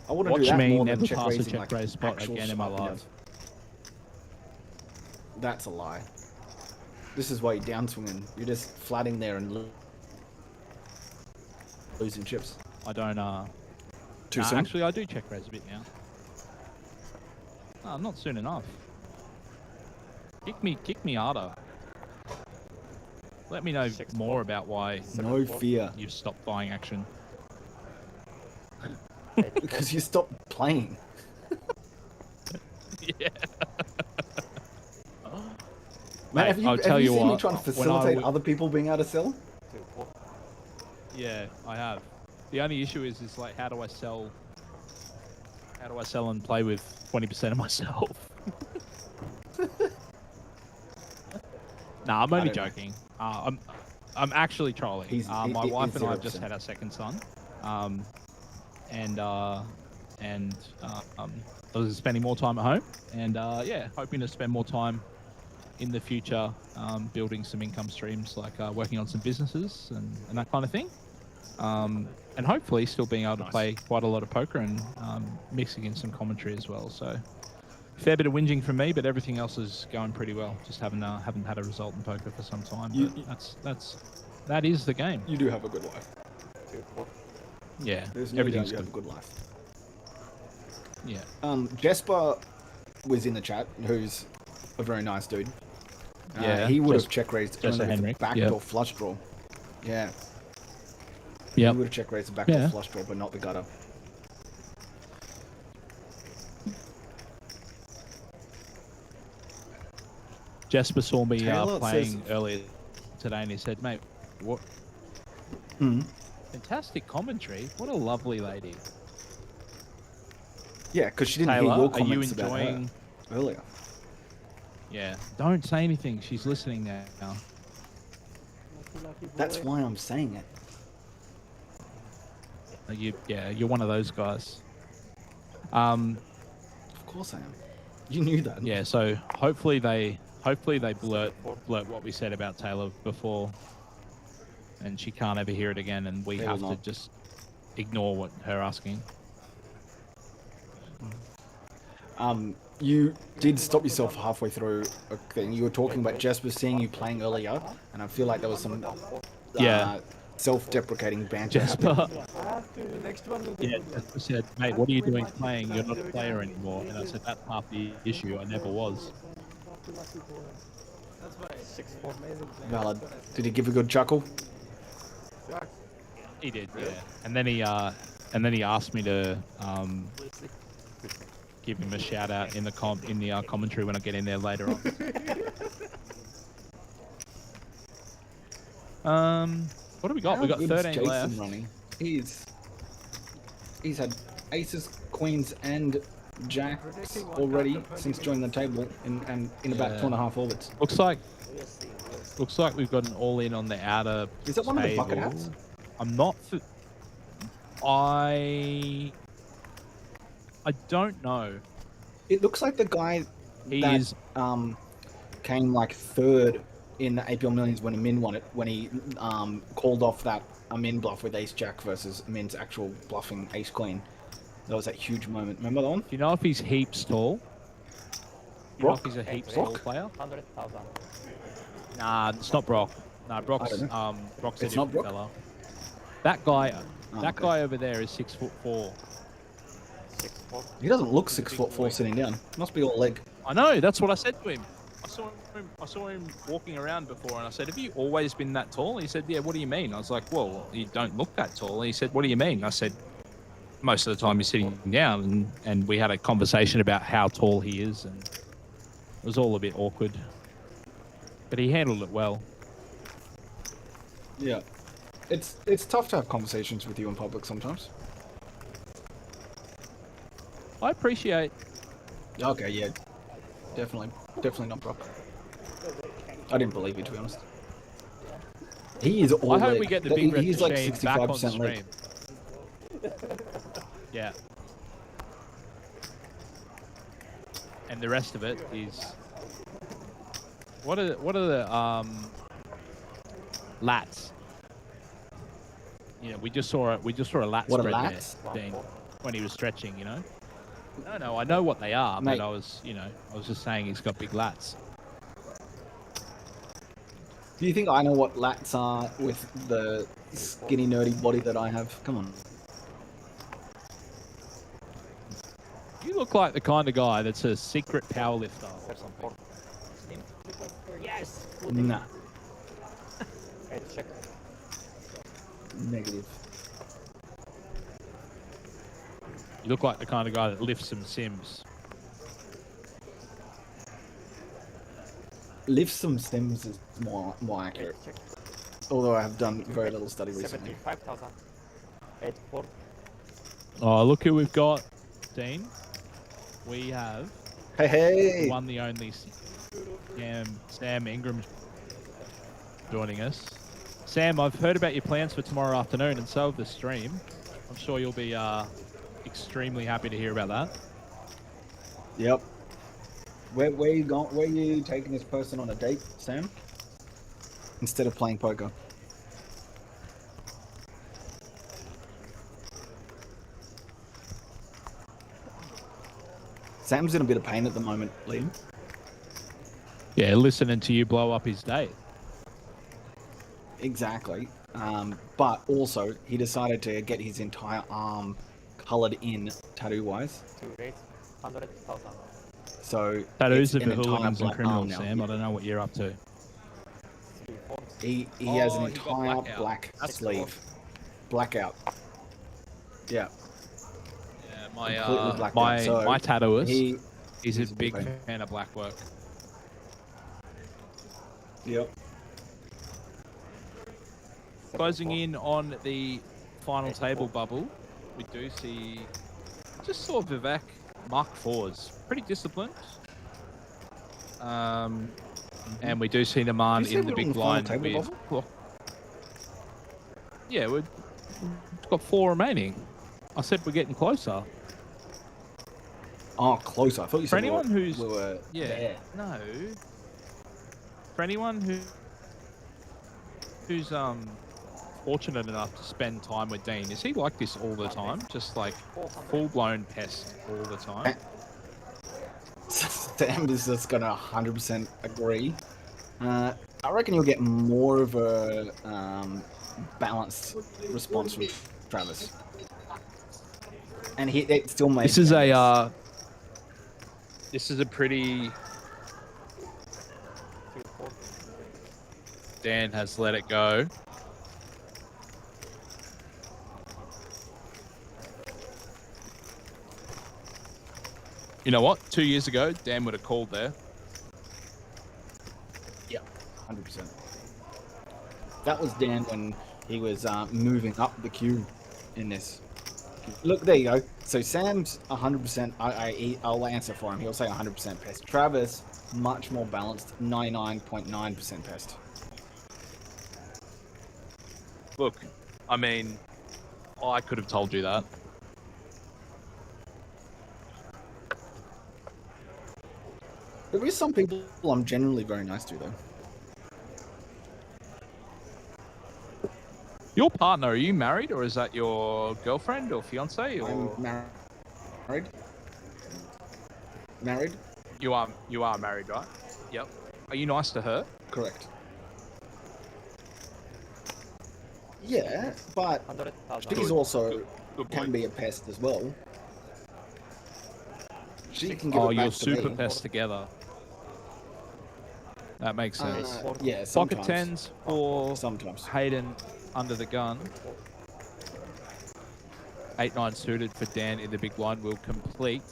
I wouldn't Watch do that me more than never check pass a raising check like raise spot actual again in my sharp life. enough. That's a lie. This is why you're downswinging. You're just flatting there and losing chips. I don't. Too soon? Actually, I do check raise a bit now. Not soon enough. Kick me harder. Let me know more about why No fear. you've stopped buying action. Because you stopped playing. Yeah. Man, Mate, I'll have tell you you seen me what, trying to when I facilitate w- other people being able to sell? Yeah, I have. The only issue is like how do I sell and play with 20% of myself? Nah, I'm only don't know. joking. I'm actually trolling. My wife and I have just 0%. had our second son, and I was spending more time at home, and yeah, hoping to spend more time in the future building some income streams, like working on some businesses and that kind of thing. And hopefully still being able to play quite a lot of poker and mixing in some commentary as well. So fair bit of whinging from me, but everything else is going pretty well. Just haven't had a result in poker for some time. But that is the game. You do have a good life. Yeah, There's no doubt everything's you good. have a good life. Yeah. Jesper was in the chat, who's a very nice dude. Yeah, he would have check raised Jesse only with the Henrik, backdoor yep. flush draw. Yeah. Yeah. He would have check raised the backdoor Yeah. flush draw, but not the gutter. Jesper saw me Taylor playing says- earlier today, and he said, "Mate, what Hmm. fantastic commentary! What a lovely lady." Yeah, because she didn't Taylor, hear your are you comments about her enjoying? earlier. Yeah. Don't say anything. She's listening now. That's why I'm saying it. You're one of those guys. Of course I am. You knew that. Yeah. So hopefully they blurt what we said about Taylor before, and she can't ever hear it again, and we They have will to not. just ignore what her asking. You did stop yourself halfway through a thing. You were talking about Jasper seeing you playing earlier, and I feel like there was some Yeah. self-deprecating banter happening. Jasper. Yeah, Jasper said, "Mate, what are you doing playing? You're not a player anymore." And I said, "That's half the issue. I never was." Valid. Did he give a good chuckle? He did, yeah. And then he asked me to give him a shout out in the commentary when I get in there later on. What do we got? We got How good is 13 Jason left. running? He's had aces, queens, and jacks already since joining the table in about Yeah. 2.5 orbits. Looks like we've got an all in on the outer. Is that one of the bucket table. hats? I'm not. I don't know. It looks like the guy He that is. came like third in the APL Millions when Min won it, when he called off that Min bluff with Ace Jack versus Min's actual bluffing Ace Queen. That was that huge moment. Remember that one? Do you know if he's heaps tall? Do you know if Brock? he's a heaps Brock? tall player? 100,000. Nah, it's not Brock. Nah, Brock's I don't Brock's a It's not different Brock? fella. That guy, Oh, that okay. guy over there is 6'4". 6'4". He doesn't look 6'4" sitting down. Must be all leg. I know. That's what I said to him. I saw him walking around before, and I said, "Have you always been that tall?" He said, "Yeah." What do you mean? I was like, "Well, you don't look that tall." He said, "What do you mean?" I said, "Most of the time you're sitting down," and we had a conversation about how tall he is, and it was all a bit awkward, but he handled it well. Yeah. It's tough to have conversations with you in public sometimes. I appreciate. Okay, yeah. Definitely. Definitely not proper. I didn't believe you, to be honest. He is all I hope leg. we get the big red He's like machine back on 65% leg. stream. Yeah. And the rest of it is what are the lats? You know, we just saw a lat What are spread lats? there, Dean, when he was stretching. You know. No, I know what they are, Mate. but I was just saying he's got big lats. Do you think I know what lats are with the skinny, nerdy body that I have? Come on. You look like the kind of guy that's a secret powerlifter or something. Yes! Nah. Hey, check. Negative. You look like the kind of guy that lifts some Sims. Lift some stems is more accurate. Check. Although I have done very little study recently. 75,000. 84. Oh, look who we've got, Dean. We have Hey! the one, the only Sam Ingram joining us. Sam, I've heard about your plans for tomorrow afternoon, and so have the stream. I'm sure you'll be extremely happy to hear about that. Yep. Where you going? Where you taking this person on a date, Sam? Instead of playing poker. Sam's in a bit of pain at the moment, Liam. Yeah, listening to you blow up his date. Exactly. But also, he decided to get his entire arm coloured in tattoo-wise. 2 rates. 100,000. So Tattoos it's are an for entire hooligans and black arm criminals, now. Sam. I don't know what you're up to. 3 4. He has an Oh, he got entire blackout. black That's sleeve. Blackout. Yeah. Yeah, Completely blacked out. So my tattooist He, is a he's big fan. fan of black work. Yep. Closing in on the final table bubble, we do see, just saw Vivek Mark IVs, pretty disciplined. And we do see Naman Did you in say the we're on big the final blind table with. bubble? Well, yeah, we've got 4 remaining. I said we're getting closer. Oh, closer. I thought you For said anyone we who's were yeah, there. no. For anyone who's fortunate enough to spend time with Dean, is he like this all the time? Just like full-blown pest all the time? Sam is just gonna 100% agree. I reckon you'll get more of a balanced response from Travis. And it still makes This is sense. this is a pretty. 2 4. Dan has let it go. You know what? 2 years ago, Dan would have called there. Yeah, 100%. That was Dan when he was moving up the queue in this. Look, there you go. So Sam's 100%. I'll answer for him. He'll say 100% pest. Travis, much more balanced, 99.9% pest. Look, I mean, I could have told you that. There is some people I'm generally very nice to, though. Your partner, are you married, or is that your girlfriend or fiance? Or I'm married. Married? you are married, right? Yep. Are you nice to her? Correct. Yeah, but 100,000. she's also Good can boy. be a pest as well. She can give Oh, it you're back to super me. pest together. That makes sense. Yeah, Pocket sometimes. tens for Sometimes. Hayden under the gun. 8-9 suited for Dan in the big blind will complete.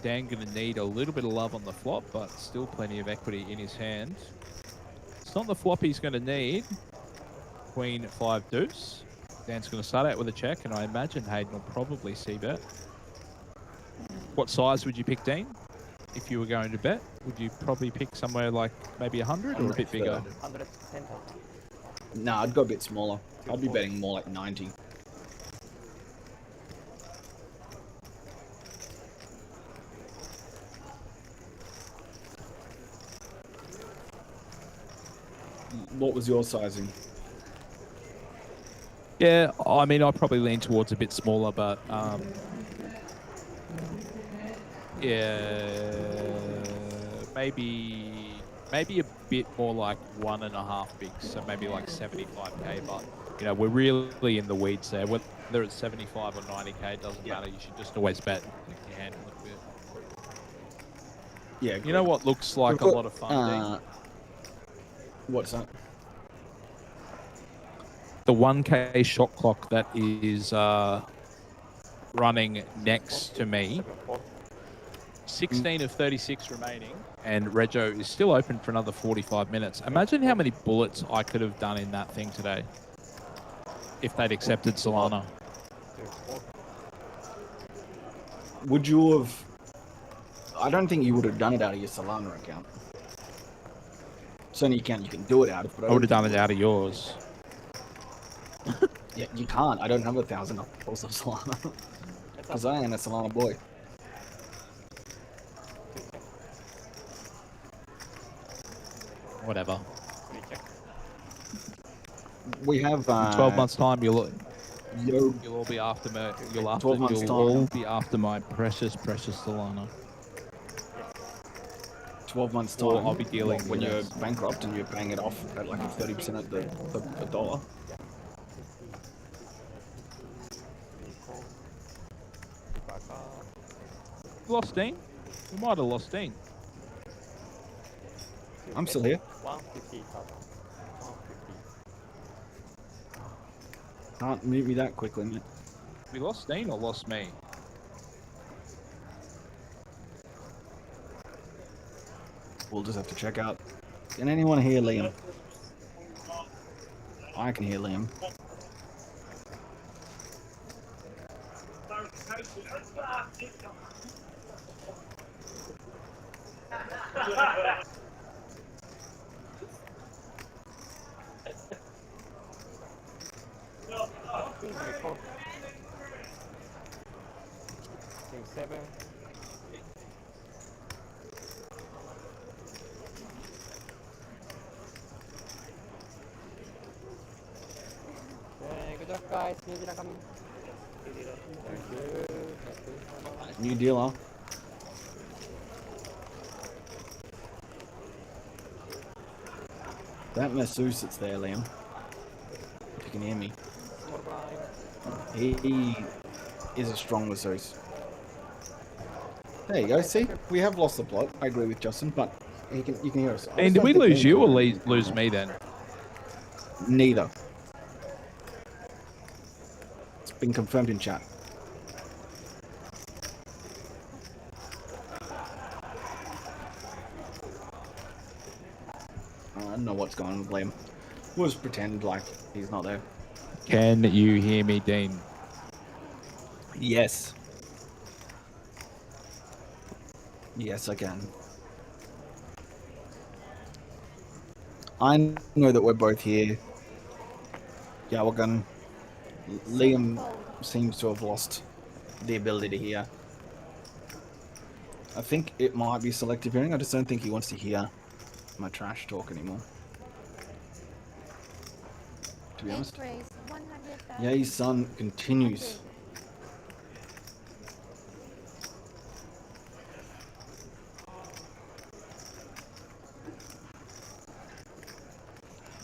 Dan going to need a little bit of love on the flop, but still plenty of equity in his hand. It's not the flop he's going to need. Queen 5 deuce. Dan's going to start out with a check, and I imagine Hayden will probably see bet. What size would you pick, Dean? if you were going to bet, would you probably pick somewhere like maybe 100 or a bit bigger? 100 center. No, I'd go a bit smaller. I'd be betting more like 90. What was your sizing? Yeah, I mean, I probably lean towards a bit smaller, but yeah, maybe a bit more like 1.5 bigs, so maybe like 75k. But you know, we're really in the weeds there. Whether it's 75 or 90k, doesn't matter. You should just always bet if you can a little bit. Yeah, You know what looks like a lot of fun, Dean? What's that? The 1k shot clock that is running next to me. 16 of 36 remaining, and Rego is still open for another 45 minutes. Imagine how many bullets I could have done in that thing today if they'd accepted Solana. Would you have... I don't think you would have done it out of your Solana account. Certainly you can do it out of, but I would have done it out of yours. Yeah, you can't. I don't have 1,000 dollars of Solana. Because I ain't a Solana boy. Whatever. We have... In 12 months' time, you'll Yo, all be after me. 12 months' You'll time. all be after my precious Solana. 12 months' time, Or I'll be dealing when with you're it. bankrupt and you're paying it off at like 30% of the dollar. Lost Dean? We might have lost Dean. I'm still here. 150,000. 150. Can't mute me that quickly, mate. We lost Dean or lost me? We'll just have to check out. Can anyone hear Liam? I can hear Liam. Team 7. Good luck, guys. New dealer coming. Thank you. New dealer. That masseuse that's there, Liam. If you can hear me. He is a strong masseuse. There you go. See, we have lost the plot. I agree with Justin, but you can hear us. I And just did we don't think lose you or anyone- lose me then? Neither. It's been confirmed in chat. I don't know what's going on with Liam. We'll just pretend like he's not there. Can you hear me, Dean? Yes. Yes, I can. I know that we're both here. Yawagan. Liam seems to have lost the ability to hear. I think it might be selective hearing. I just don't think he wants to hear my trash talk anymore. To be honest. Yay, son continues.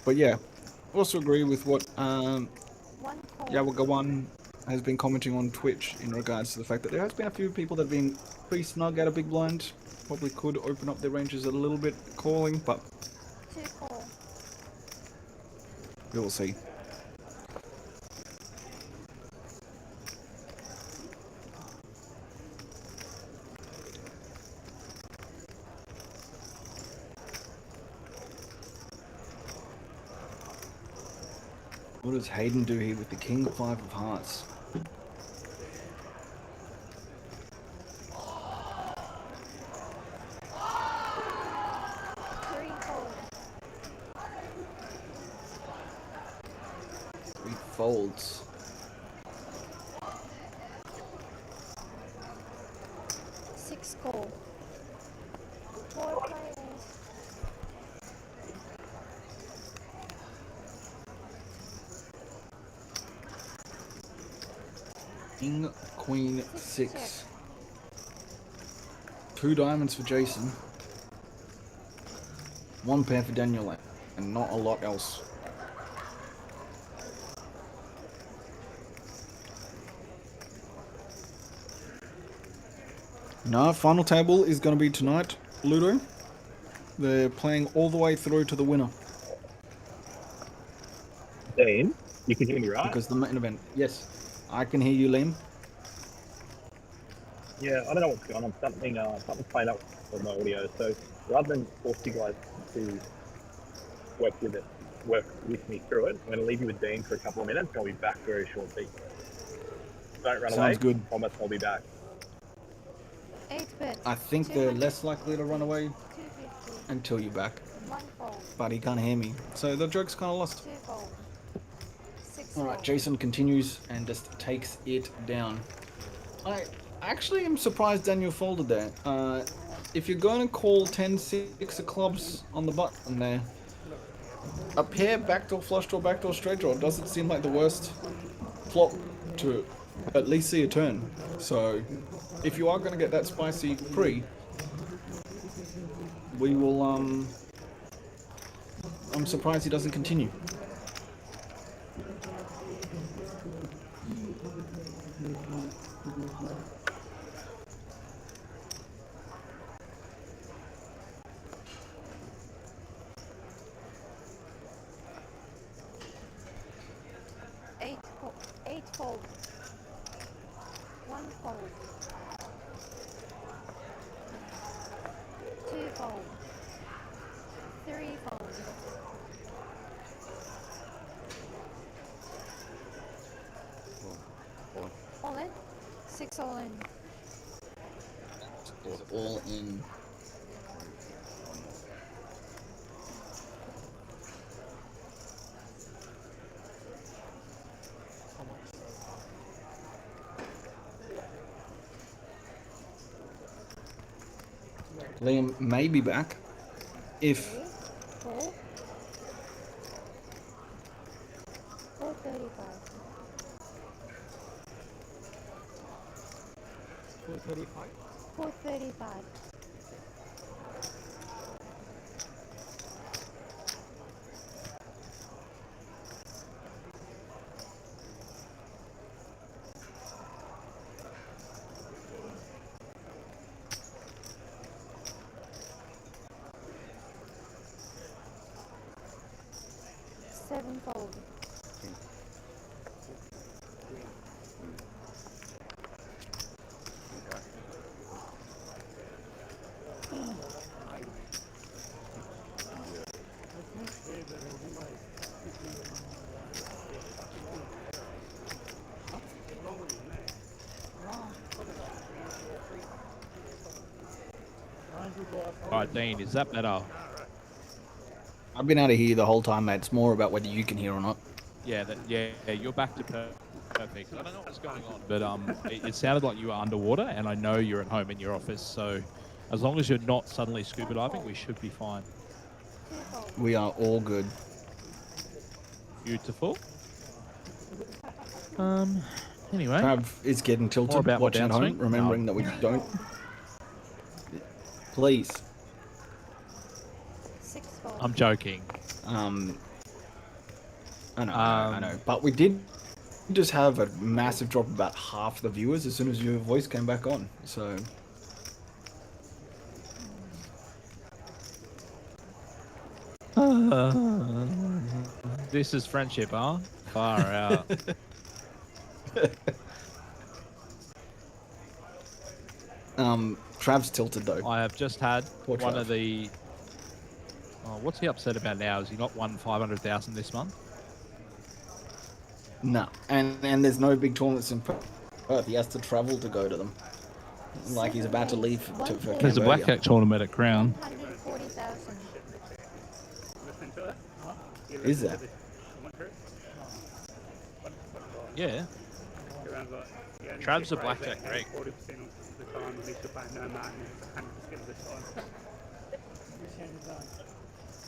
But yeah, also agree with what Yawaga1 has been commenting on Twitch in regards to the fact that there has been a few people that have been pretty snug out of big blind. Probably could open up their ranges a little bit calling, but we will see. What does Hayden do here with the King 5 of Hearts? golds. Six gold. 4 players. King, queen, Six 6. 2 diamonds for Jason. 1 pair for Daniel, and not a lot else. No, final table is going to be tonight, Ludo. They're playing all the way through to the winner. Dean, you can hear me, right? Because the main event, yes, I can hear you, Liam. Yeah, I don't know what's going on. Something's playing up with my audio. So rather than force you guys to work with me through it, I'm going to leave you with Dean for a couple of minutes. I'll be back very shortly. Don't run away. Sounds good. I promise I'll be back. 8 bit. I think they're less likely to run away 250. until you're back, 1 fold. but he can't hear me. So the joke's kind of lost. 2 fold. 6 Alright, fold. Jason continues and just takes it down. I actually am surprised Daniel folded there. If you're going to call 10-6 of clubs on the button there, a pair backdoor flush draw, backdoor straight draw doesn't seem like the worst flop to at least see a turn. So if you are going to get that spicy pre, we will, I'm surprised he doesn't continue. Eight fold. 1 fold. 2 fold. 3 fold. All in? 6 all in. All in. Liam may be back if 4. 435. 435. Sevenfold. Alright, Dean, is that better? I've been able to hear you the whole time, mate. It's more about whether you can hear or not. Yeah, you're back to perfect. I don't know what's going on, but it sounded like you were underwater, and I know you're at home in your office, so as long as you're not suddenly scuba diving, we should be fine. We are all good. Beautiful. Anyway, Trav is getting tilted More about my watching at home, downswing? remembering that we don't. Please. 6 fold. I'm joking. I know. But we did just have a massive drop of about half the viewers as soon as your voice came back on. So This is friendship, huh? Far out. Trav's tilted though. I have just had Poor one Trav. of the... Oh, what's he upset about now? Has he not won 500,000 this month? No. And there's no big tournaments in Perth. He has to travel to go to them. Like he's about to leave for There's a Cambodia. blackjack tournament at Crown. 140,000. Is there? Yeah. Around like, you only Trav's a check blackjack raise at Greg. 40% of the time, and if you're playing no martin, it's 100% of the time. Which hand is on?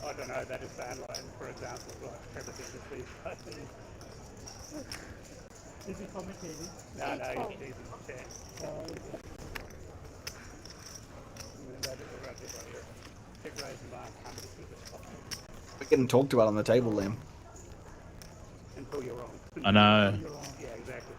I don't know, that is bandline, for example, like Trevor did this these days. Is he commentating? No, he's in the chat. Check raise and mark 100% of the time. We're getting talked about on the table, Liam. Until you're wrong. I know. Yeah, exactly.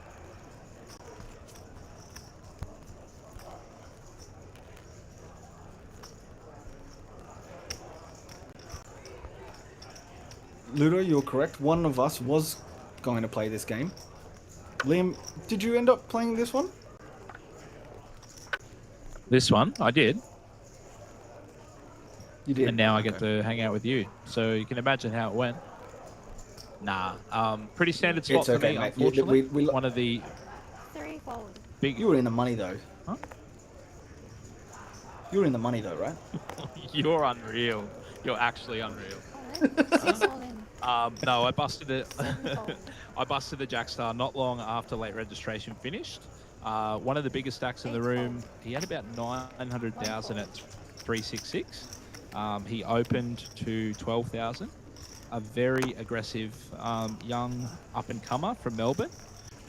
Ludo, you're correct. One of us was going to play this game. Liam, did you end up playing this one? This one, I did. You did. And now I get Okay. to hang out with you. So you can imagine how it went. Nah. Pretty standard spot It's for okay, me, mate. unfortunately. We One of the 3 fold. big... You were in the money though. Huh? You were in the money though, right? You're unreal. You're actually unreal. All in. 6 all in. No, I busted it. 7 fold. I busted the Jackstar not long after late registration finished. One of the biggest stacks in the 8 room. fold. He had about 900,000 at 366. He opened to 12,000. A very aggressive young up and comer from Melbourne.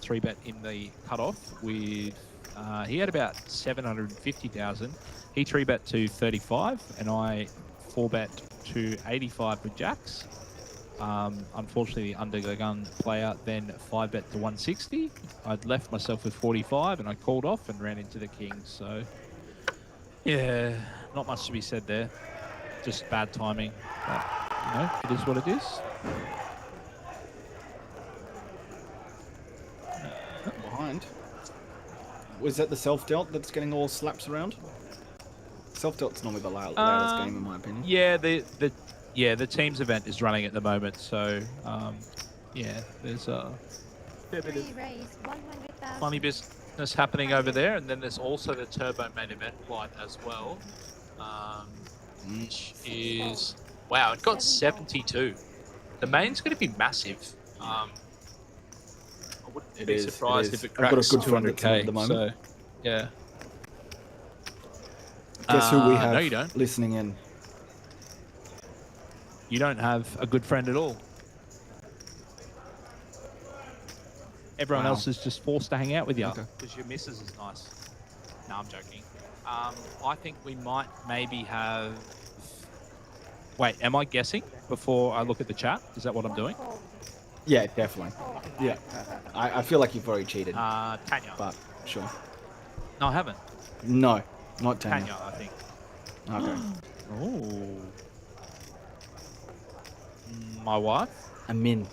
3-bet in the cutoff with. He had about 750,000. He 3-bet to 35, and I 4-bet to 85 with Jacks. Unfortunately, the under the gun player then 5-bet to 160. I'd left myself with 45 and I called off and ran into the king. So, yeah, not much to be said there. Just bad timing. But, you know, it is what it is. Behind. Was that the self-dealt that's getting all slaps around? Self-delt's normally the loudest game in my opinion. Yeah, the teams event is running at the moment. So, yeah, there's a fair bit 3 of raise. 100,000. funny business happening over there. And then there's also the Turbo main event flight as well. Which is, wow, it got 72. The main's going to be massive. I wouldn't It be is, surprised it is. if it I've got a cracks good friend that's in 200k at the moment. So, yeah. Guess who we have No, you don't. listening in? You don't have a good friend at all. Everyone Wow. else is just forced to hang out with you Okay. because your missus is nice. No, I'm joking. I think we might maybe have. Wait, am I guessing before I look at the chat? Is that what I'm 1 doing? fold. Yeah, definitely. Yeah. I feel like you've already cheated, Tanya. but sure. No, I haven't. No, not Tanya. Tanya, I think. Okay. Oh. My wife? Amin.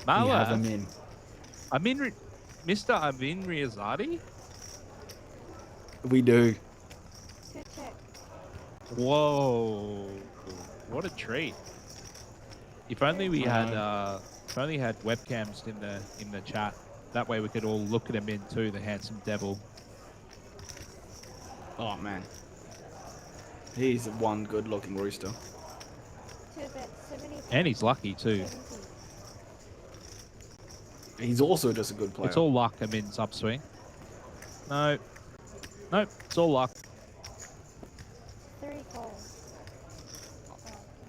My We have wife? Amin. Mr. Amin Riazadi? We do. Good check. Whoa. What a treat. If only we had if only had webcams in the chat. That way we could all look at him in too, the handsome devil. Oh man. He's one good-looking rooster. 2-bet. 70. And he's lucky too. 70. He's also just a good player. It's all luck, Amin's upswing. No. Nope, it's all luck. 3 fold.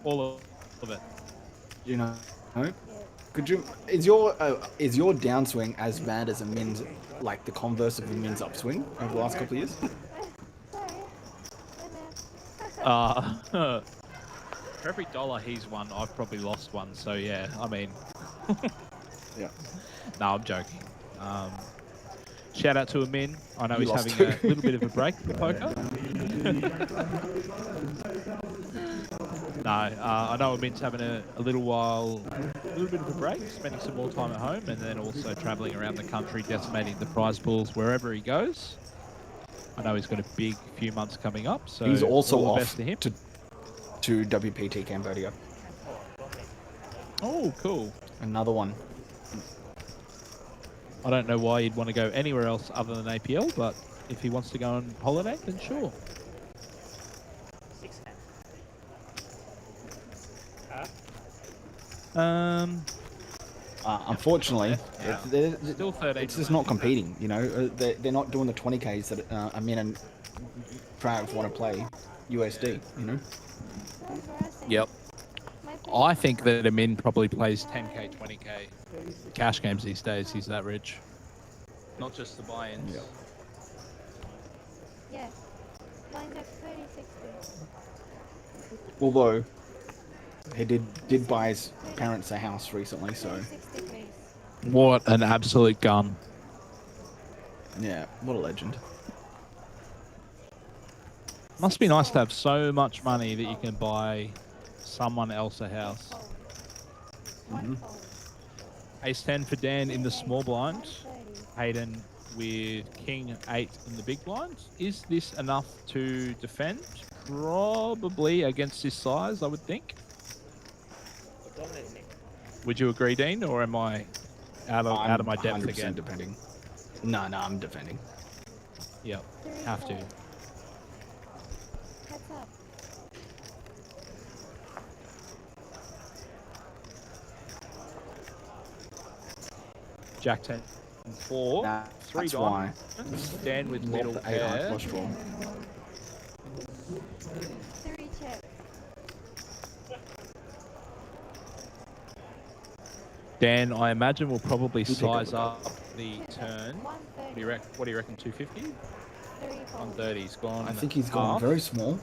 All of it. You know. No? Yeah. Could you? Is your downswing as bad as Amin's, like the converse of Amin's upswing over the last couple of years? Sorry. Good man. For every dollar he's won, I've probably lost one. So yeah, I mean, Yeah. no, I'm joking. Shout out to Amin. I know You he's lost having a too. little bit of a break for poker. No, I know Amin's having a little bit of a break, spending some more time at home, and then also travelling around the country, decimating the prize pools wherever he goes. I know he's got a big few months coming up, so He's also all the off best to him. to WPT Cambodia. Oh, cool. Another one. I don't know why he'd want to go anywhere else other than APL, but if he wants to go on holiday, then sure. 6 hand. Unfortunately, Yeah. Still 13. it's just not competing. You know, they're not doing the 20Ks that Amin and Trav want to play USD. You know. That's what I said. Yep. My I favorite. think that Amin probably plays 10K, 20K cash games these days. He's that rich. Not just the buy-ins. Yeah. Yeah. Mine's at 3060. Although he did buy his parents a house recently, so 3060 please. What an absolute gun. yeah, what a legend. Must be nice to have so much money that you can buy someone else a house. Fold. Mm-hmm. One fold. Ace 10 for Dan in the small blind. 130. Hayden with King 8 in the big blind. Is this enough to defend? Probably against his size, I would think. Would you agree, Dean, or am I out of my depth 100% again? defending. No, I'm defending. Yep, have to. Heads up. Jack 10 4. Nah, 3 that's why. diamonds. Dan with Love middle the 8 high pair. flush draw. 3 check. Dan, I imagine will probably You take it size with up the turn. 130. What do you reckon? 250? 3 fold. 130's gone. I think he's gone half. very small.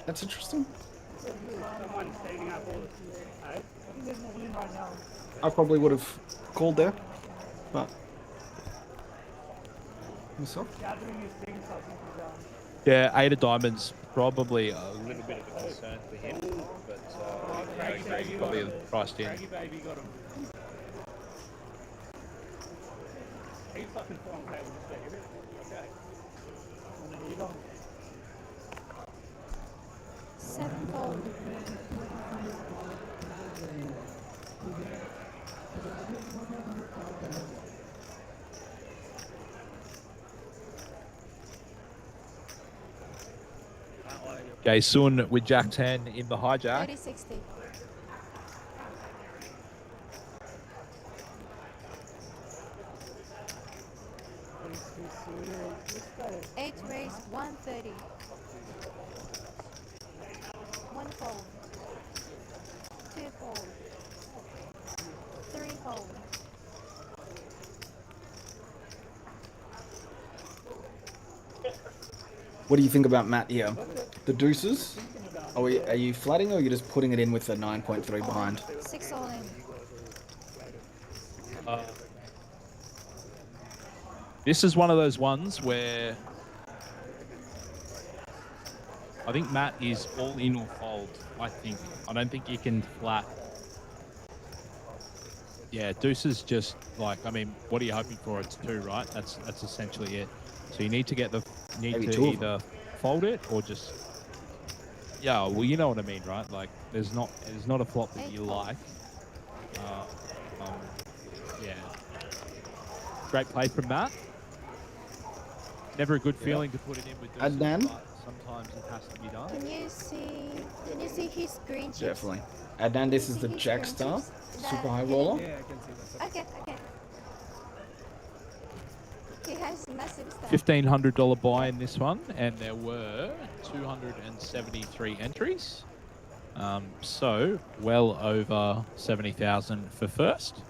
That's interesting. Someone's taking up all this. I probably would have called there, but myself. Yeah, 8 of diamonds probably a little bit of a concern for him, but I agree, he's probably priced in. Baby got him. He's fucking strong table to see. Okay. 7 fold. Okay, Sun with Jack 10 in the hijack. 3060. Eight raise 130. 1 fold. 2 fold. 3 fold. What do you think about Matt here? The deuces? Are you flatting or are you just putting it in with the 9.3 behind? 6 all in. This is one of those ones where I think Matt is all in or fold. I don't think you can flat. Yeah, deuces just like, I mean, what are you hoping for? It's 2, right? That's essentially it. So you need to Maybe to 2 of either fold it or just, yeah, well, you know what I mean, right? Like there's not a flop that you like. Yeah. Great play from Matt. Never a good feeling to put it in with deuces, Adnan? but sometimes it has to be done. Can you see his screen chips? Definitely. Adnan, this is the Jackstar Super High Roller. Okay. He has massive stuff. $1,500 buy in this one, and there were 273 entries. So well over 70,000 for first.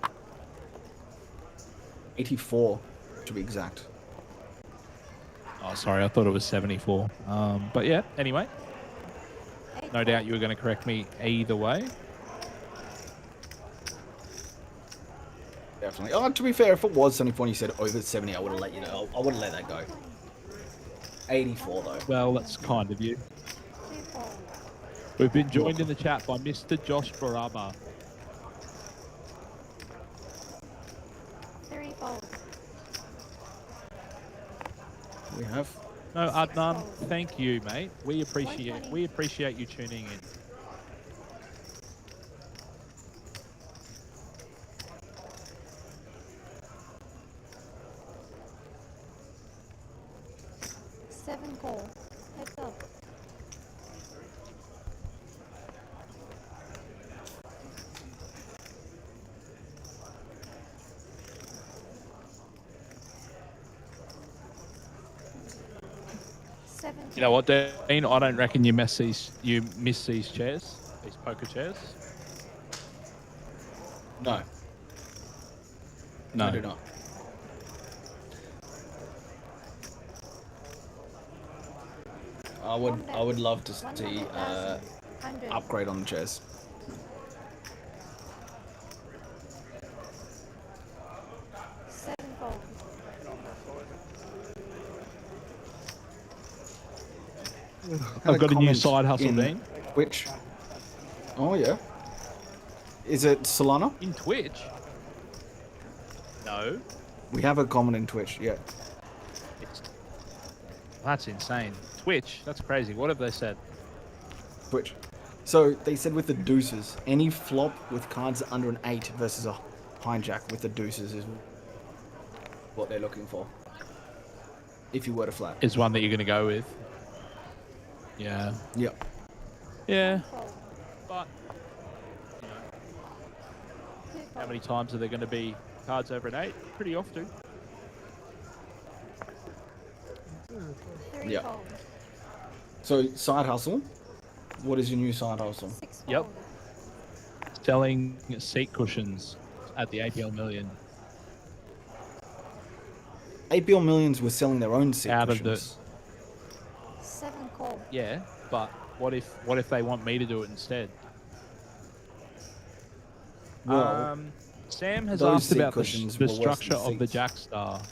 84 to be exact. Oh, sorry, I thought it was 74. But yeah, anyway, no doubt you were going to correct me either way. Definitely. Oh, to be fair, if it was 74 and you said over 70, I would have let you know. I wouldn't let that go. 84 though. Well, that's kind of you. 2 fold. We've been joined in the chat by Mr. Josh Baraba. 3 fold. We have. No, Adnan, thank you, mate. We appreciate you tuning in. Seven call. Heads up. 17. You know what, Dean? I don't reckon you miss these chairs, these poker chairs. No, No. I do not. I would love to see 100,000. 100. upgrade on the chairs. Sevenfold. Had I've got a new comment side hustle, in Dean. Twitch. Oh yeah. Is it Solana? In Twitch? No. We have a comment in Twitch. Yeah. That's insane. Twitch? That's crazy. What have they said? Twitch. So they said with the deuces, any flop with cards under an 8 versus a hijack with the deuces is what they're looking for. If you were to flat. Is one that you're going to go with. Yeah. Yeah. Yeah. Fold. But how many times are there going to be cards over an 8? Pretty often. Yeah. Threefold. So side hustle. What is your new side hustle? Sixfold. Yep. Selling seat cushions at the APL Million. APL Millions were selling their own seat Out of the- cushions. 7 call. Yeah, but what if they want me to do it instead? Well, Sam has those asked seat about cushions the were worse structure than of the seats. Jackstar.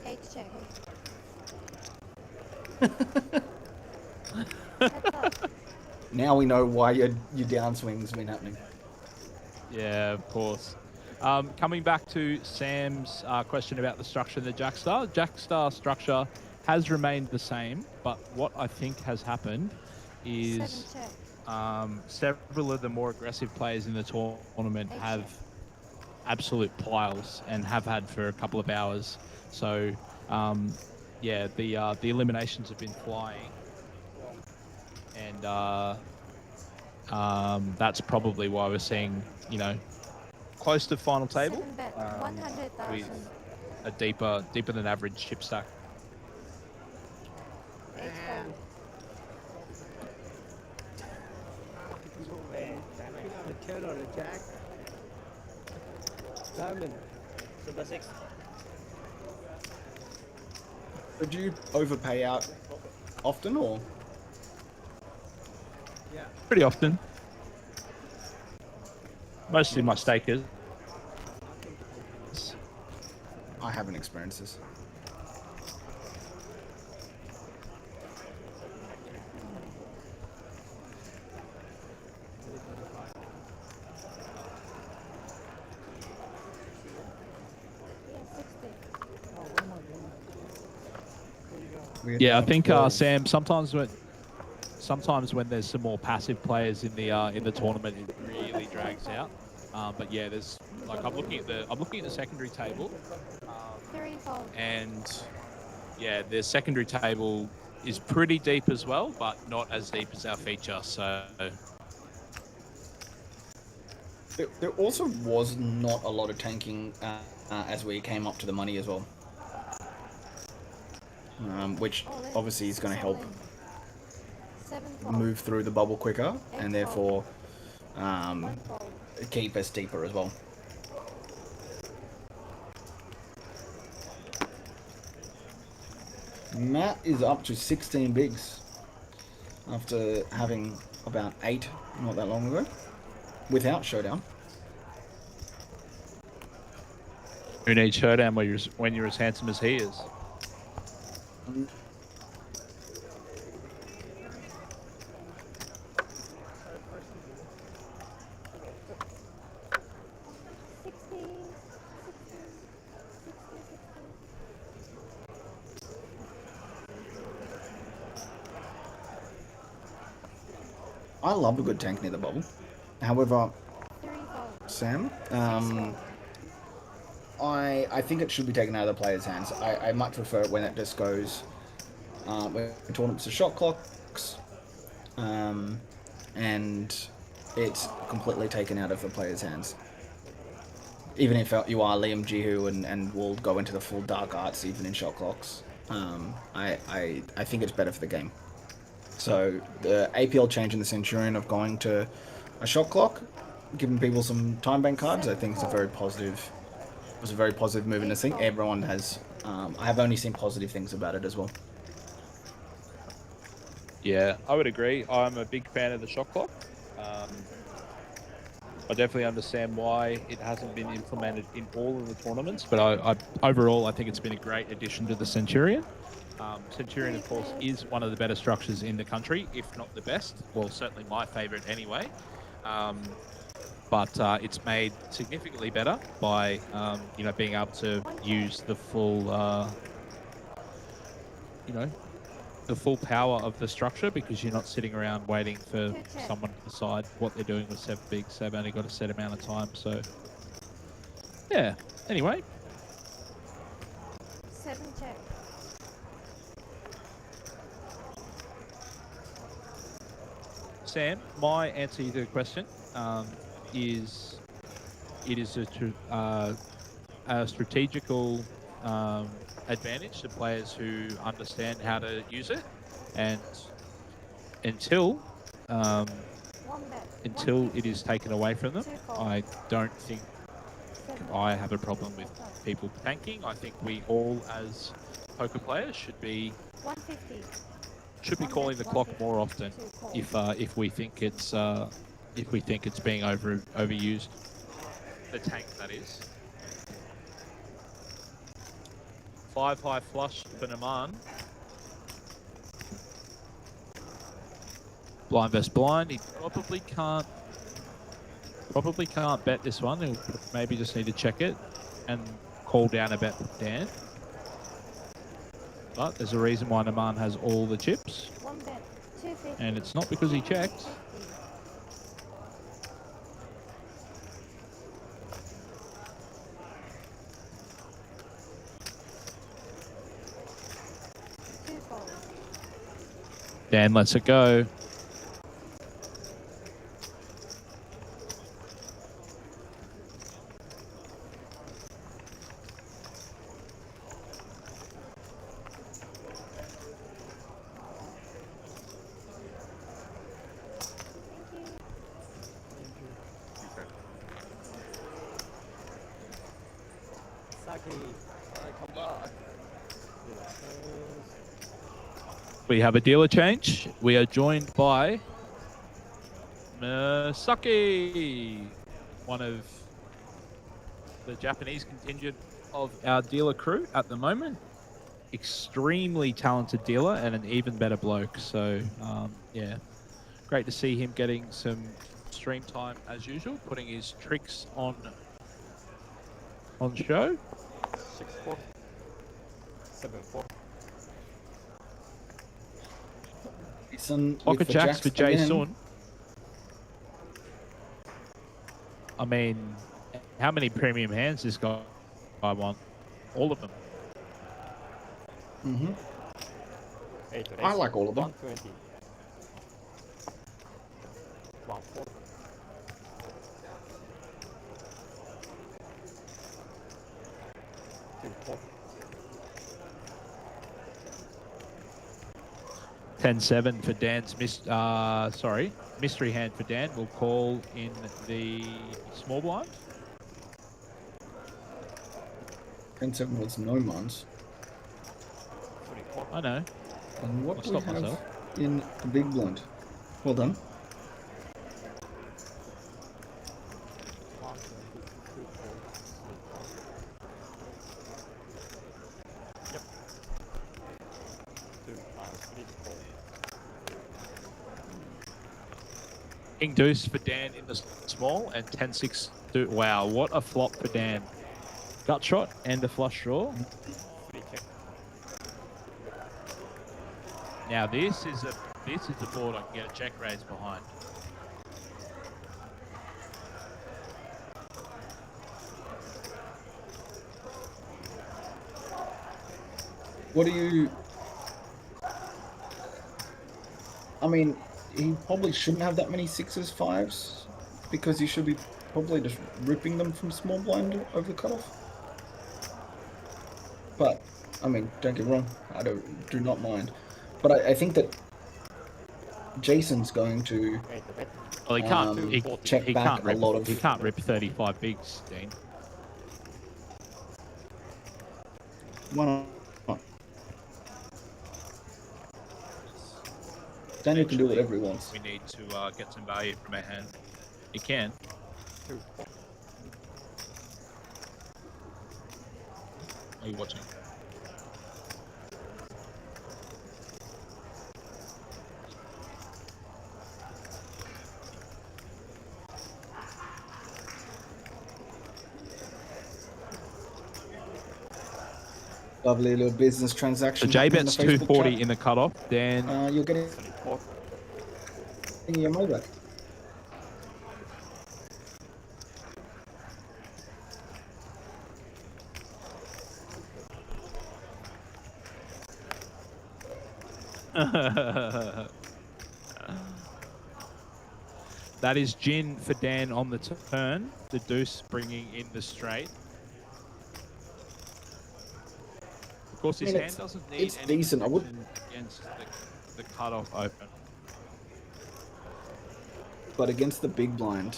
8 check. Now we know why your downswing's been happening. Yeah, of course. Coming back to Sam's question about the structure of the Jackstar. Jackstar structure has remained the same, but what I think has happened 7 is check. several of the more aggressive players in the tournament have absolute piles and have had for a couple of hours. So, yeah, the eliminations have been flying, and that's probably why we're seeing, you know, close to final table 7 bet. 100,000. with a deeper than average chip stack. 8 fold. The turn on the jack. Diamond. Super 6. Did you overpay out often or? Pretty often. Mostly my stakers. I haven't experienced this. Yeah, I think Sam. Sometimes when there's some more passive players in the tournament, it really drags out. But yeah, there's like I'm looking at the secondary table, 3 fold. and yeah, the secondary table is pretty deep as well, but not as deep as our feature. So There also was not a lot of tanking as we came up to the money as well, which obviously is going to help 7 fold. move through the bubble quicker and therefore 1 fold. keep us deeper as well. Matt is up to 16 bigs after having about 8 not that long ago without showdown. who needs showdown when you're as handsome as he is? I love a good tank near the bubble. However, 3 fold. Sam, I think it should be taken out of the player's hands. I much prefer it when it just goes when tournaments are shot clocks, and it's completely taken out of the player's hands. even if you are Liam Jihu and will go into the full dark arts even in shot clocks, I think it's better for the game. So the APL change in the Centurion of going to a shot clock, giving people some time bank cards, I think it's a very positive. It was a very positive move, and I think everyone has. I have only seen positive things about it as well. Yeah, I would agree. I'm a big fan of the shot clock. I definitely understand why it hasn't been implemented in all of the tournaments, but I overall I think it's been a great addition to the Centurion. Centurion, of course, is one of the better structures in the country, if not the best. Well, certainly my favourite anyway. But it's made significantly better by being able to use the full the full power of the structure, because you're not sitting around waiting for someone to decide what they're doing with 7 bigs. They've only got a set amount of time. So yeah, anyway. 7 check. Sam, my answer to the question is it is a strategical advantage to players who understand how to use it, and until it is taken away from them, I don't think I have a problem with people tanking. I think we all, as poker players, should be 150. calling the clock more often if we think it's being overused. The tank, that is. 5 high flush for Naman. Blind versus blind. He probably can't bet this one. He'll maybe just need to check it and call down a bet with Dan. But there's a reason why Naman has all the chips. 1 bet. 250. And it's not because he checked. Dan lets it go. We have a dealer change. We are joined by Misaki, one of the Japanese contingent of our dealer crew at the moment. Extremely talented dealer and an even better bloke. So, yeah, great to see him getting some stream time as usual, putting his tricks on show. 6-4. 7-4. Pocket jacks for Jason. I mean, how many premium hands this guy won? All of them. I like all of them. 120. 140. 2-4. 10-7 for Dan's mystery hand for Dan. We'll call in the small blind. 10-7 was no mons. I know. And what I'll do we stop have myself. in the big blind? Well done. King deuce for Dan in the small, and 10-6. Wow, what a flop for Dan. Gut shot and a flush draw. Now this is a board I can get a check raise behind. What do you... I mean, he probably shouldn't have that many 6s, 5s, because he should be probably just ripping them from small blind over the cutoff. But, I mean, don't get me wrong, I do not mind. But I think that Jason's going to Well, he can't. check He back can't rip. a lot of... He can't rip 35 bigs, Dean. Why not? Daniel can do whatever he wants. We need to get some value from our hand. He can. Are you watching? Lovely little business transaction. So J happening in bet's the Facebook 240 chat. in the cutoff. Dan, You're getting your money back. that is gin for Dan on the turn. The deuce bringing in the straight. Of course, his hand doesn't need it's any decent. I would protection against the cutoff open. But against the big blind,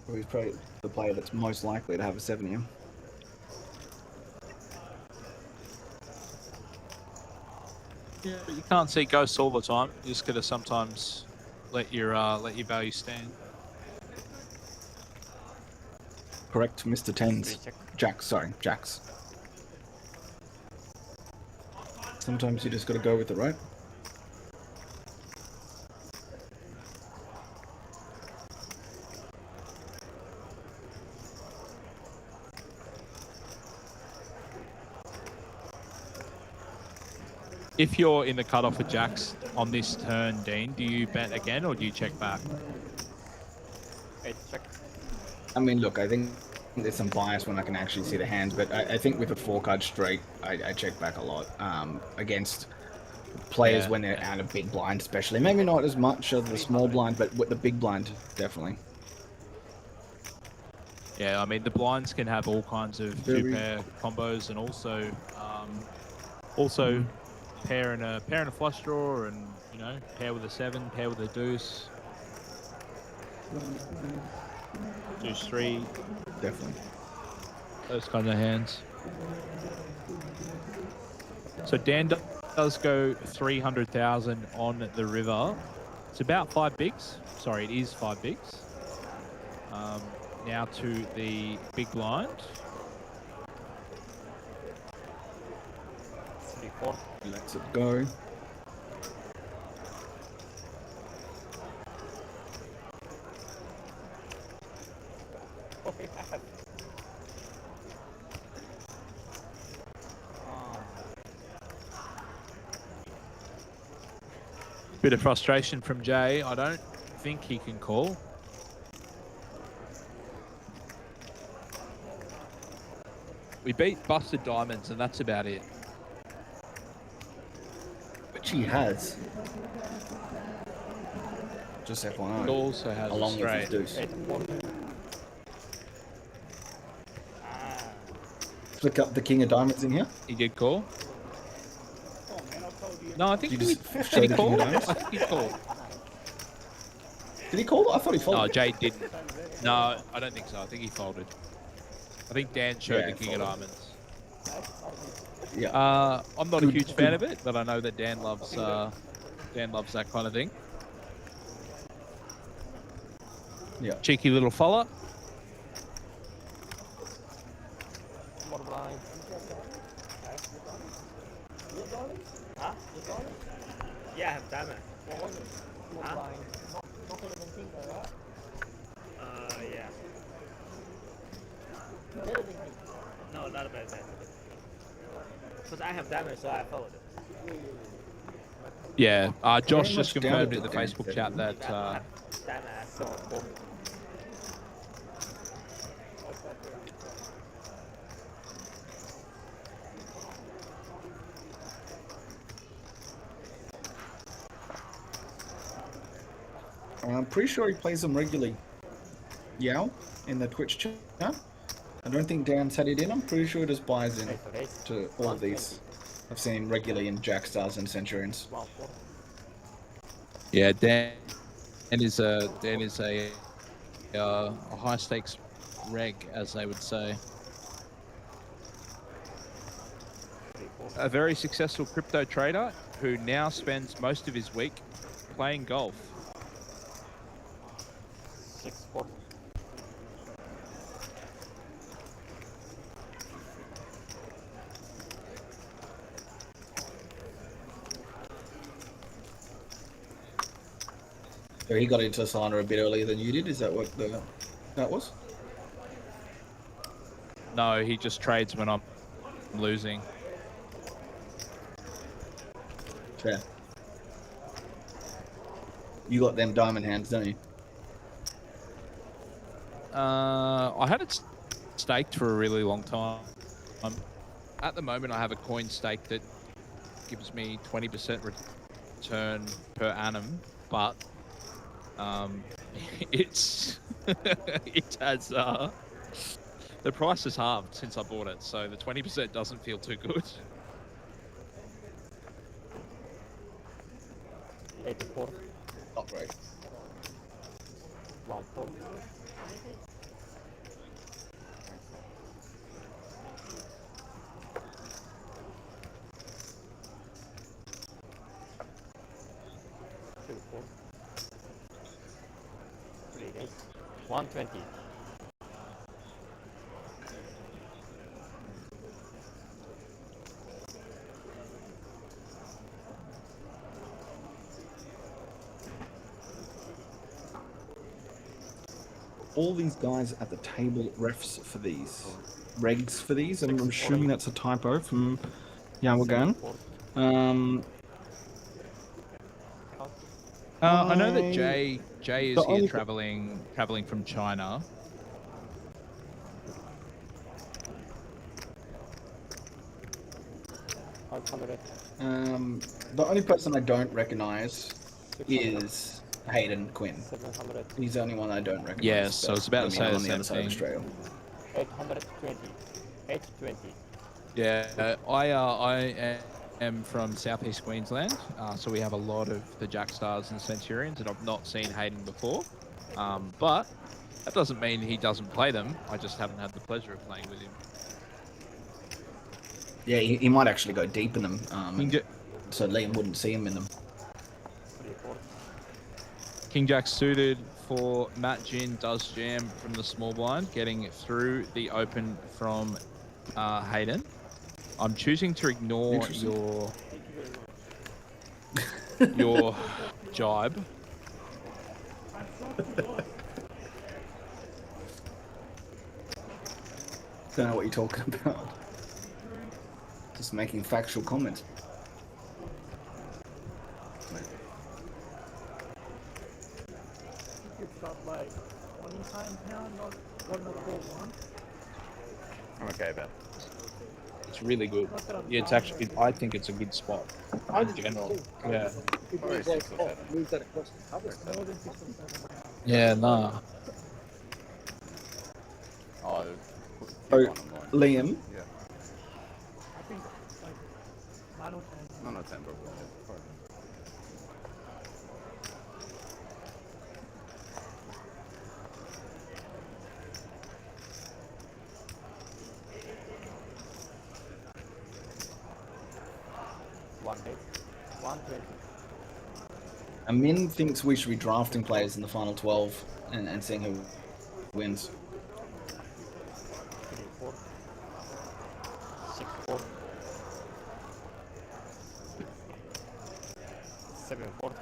where he's probably the player that's most likely to have a 7 here. Yeah, but you can't see ghosts all the time. You just gotta sometimes let your value stand. Correct, Mr. Tens. Jacks. Sometimes you just got to go with it, right? If you're in the cutoff for jacks on this turn, Dean, do you bet again or do you check back? I mean, look, I think there's some bias when I can actually see the hands, but I think with a 4-card straight, I check back a lot against players when they're out of big blind, especially. Maybe not as much of the small blind, but with the big blind, definitely. Yeah, I mean, the blinds can have all kinds of two-pair combos and also pair and a flush draw and, you know, pair with a 7, pair with a deuce. Deuce 3. Definitely. Those kinds of hands. So Dan does go 300,000 on the river. It's about 5 bigs. Sorry, it is 5 bigs. Now to the big blind. 3-4. Let's it go. Bit of frustration from Jay. I don't think he can call. We beat Busted Diamonds, and that's about it. Which he has. Just FYI. He also has along a straight. with his deuce. Flick up the king of diamonds in here. He did call. No, I think You he just did. He showed call? the I king of think he called. Did he call? I thought he folded. No, Jay didn't. No, I don't think so. I think he folded. I think Dan showed the king of diamonds. Yeah. I'm not a huge fan of it, but I know that Dan loves that kind of thing. Yeah. Cheeky little fella. Huh? Yeah, I have diamond. Huh? Yeah. No, not a bad bet. Because I have diamond, so I fold. Yeah. Josh Very just much confirmed down in the to Dan Facebook said. chat that Diamond, I fold. I'm pretty sure he plays them regularly. Yao, in the Twitch chat. I don't think Dan set it in. I'm pretty sure he just buys in to all of these. I've seen him regularly in Jackstars and Centurions. Yeah, Dan is a high stakes reg, as they would say. A very successful crypto trader who now spends most of his week playing golf. 6-4. So he got into Solana a bit earlier than you did. Is that what that was? No, he just trades when I'm losing. Yeah. You got them diamond hands, don't you? I had it staked for a really long time. At the moment, I have a coin stake that gives me 20% return per annum, but it's it has the price has halved since I bought it, so the 20% doesn't feel too good. 84. Not great. 1-4. Two, 4. 3 days. 120. All these guys at the table refs for these, regs for these. I'm assuming that's a typo from Yawagan. I know that Jay is the here only- traveling from China. The only person I don't recognize is Hayden Quinn. 700. He's the only one I don't recognize. Yes, so I was about to say I'm the on the same other side of thing. Australia. 820. 820. Yeah, I am from Southeast Queensland, so we have a lot of the Jackstars and Centurions, and I've not seen Hayden before. But that doesn't mean he doesn't play them. I just haven't had the pleasure of playing with him. Yeah, he might actually go deep in them, King, so Liam wouldn't see him in them. King Jack suited for Matt Gin does jam from the small blind, getting through the open from Hayden. I'm choosing to ignore your jibe. Don't know what you're talking about. Just making factual comments. It's got like 25 pounds on 141. I'm okay about it. It's really good. Yeah, it's actually. I think it's a good spot in general. Yeah. Move that across the cover. Yeah. Nah. Oh, Liam, yeah. I think like 9 or 10. No, 10, but one hit. 120. Amin thinks we should be drafting players in the final 12 and seeing who wins. 3, 4. 6, 4. 7, 4.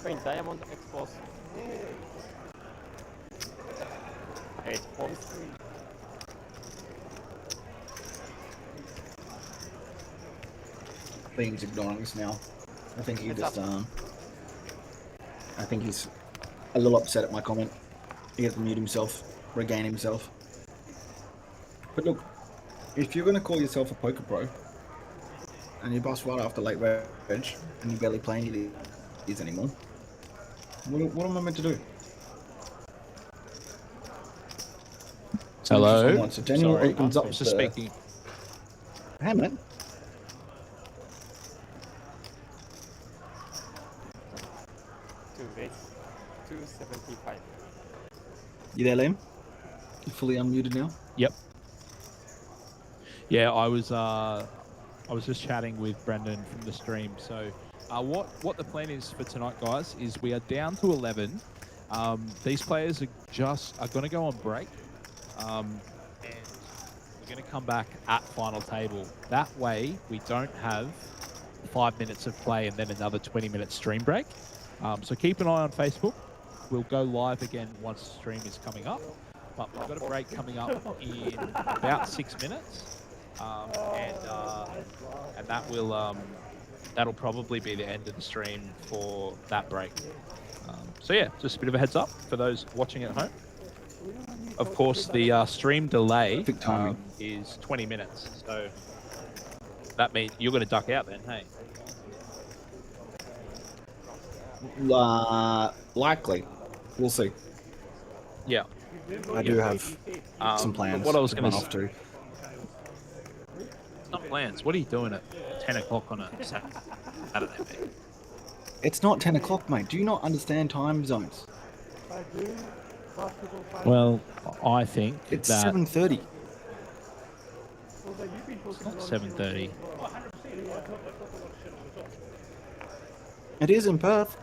Green diamond expose. 8, 4. Liam's ignoring us now. I think he just, I think he's a little upset at my comment. He has to mute himself, regain himself. But look, if you're going to call yourself a poker pro, and you bust right after late reg, and you barely play any of these anymore, What am I meant to do? Hello. So Daniel Sorry, opens I up was just the... speaking. Hey, man. 2 raise. 275. You there, Liam? You fully unmuted now? Yep. Yeah, I was just chatting with Brendan from the stream. So, what the plan is for tonight, guys, is we are down to 11. These players are going to go on break, and we're going to come back at final table. That way, we don't have 5 minutes of play and then another 20-minute stream break. So keep an eye on Facebook. We'll go live again once the stream is coming up. But we've got a break coming up in about 6 minutes. And that will that'll probably be the end of the stream for that break. So yeah, just a bit of a heads up for those watching at home. Of course, the stream delay is 20 minutes, so that means you're going to duck out then, hey? Likely. We'll see. Yeah. I do have some plans what I was to going run to off to. Not plans. What are you doing at 10 o'clock on a Saturday? Mate? It's not 10 o'clock, mate. Do you not understand time zones? Well, I think it's that 7:30. It's not 7:30. It is in Perth.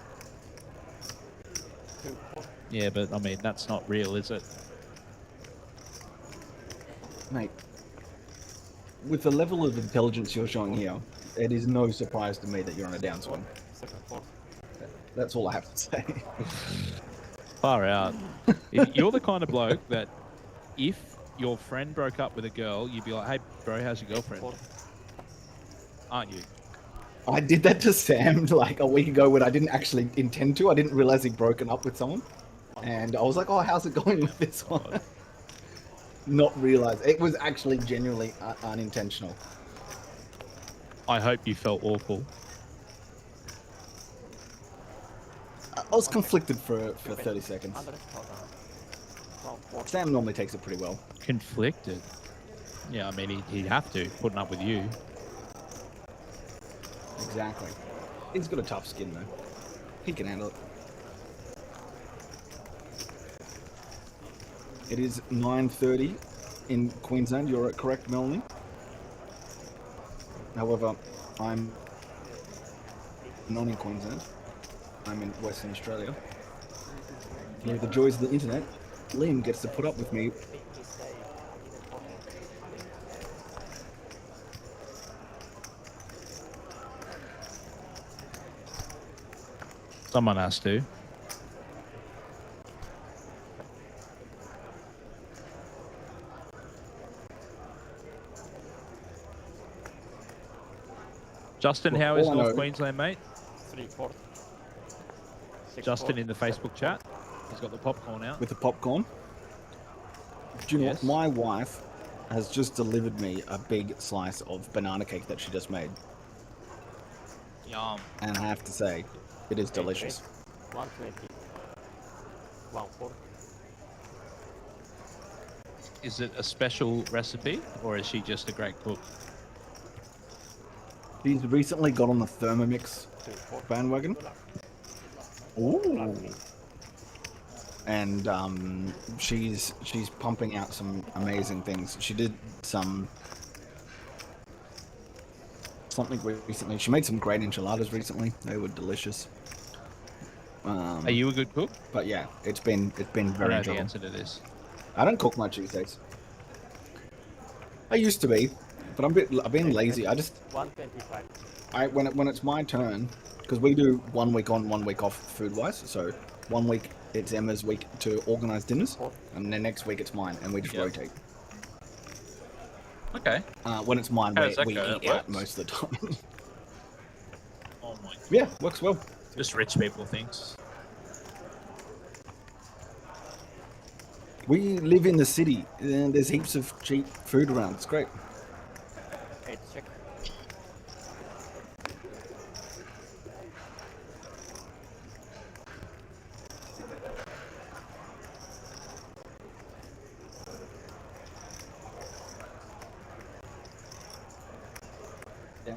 Yeah, but I mean that's not real, is it? Mate, with the level of intelligence you're showing here, it is no surprise to me that you're on a downswing. That's all I have to say. Far out. You're the kind of bloke that if your friend broke up with a girl, you'd be like, hey, bro, how's your girlfriend? Aren't you? I did that to Sam like a week ago when I didn't actually intend to. I didn't realize he'd broken up with someone. And I was like, oh, how's it going with this one? Not realize. It was actually genuinely unintentional. I hope you felt awful. I was conflicted for 30 seconds. Sam normally takes it pretty well. Conflicted? Yeah, I mean, he'd have to, putting up with you. Exactly. He's got a tough skin, though. He can handle it. It is 9:30 in Queensland. You're correct, Melanie. However, I'm not in Queensland. I'm in Western Australia. Through the joys of the internet, Liam gets to put up with me. Someone has to. Justin, how is North Queensland, mate? 3-4. Justin in the Facebook chat. He's got the popcorn out. With the popcorn? Do you know what? My wife has just delivered me a big slice of banana cake that she just made. Yum. And I have to say, it is delicious. 120. 1-4. Is it a special recipe, or is she just a great cook? She's recently got on the Thermomix bandwagon. Ooh. And she's pumping out some amazing things. She did something recently. She made some great enchiladas recently. They were delicious. Are you a good cook? But yeah, it's been very I know enjoyable. the answer to this. I don't cook much these days. I used to be, but I've been lazy. 125. When it's my turn, because we do 1 week on, 1 week off food wise. So 1 week it's Emma's week to organise dinners, and then next week it's mine, and we just rotate. Okay. When it's mine, we eat out most of the time. Oh my. Yeah, works well. Just rich people things. We live in the city, and there's heaps of cheap food around. It's great. Okay, check.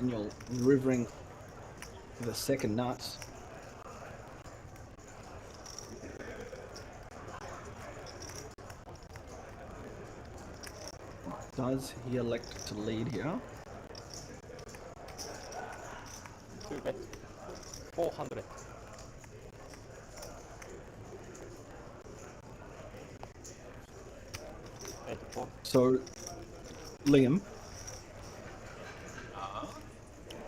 Daniel rivering the second nuts. Does he elect to lead here? 2 bet. 400. So, Liam.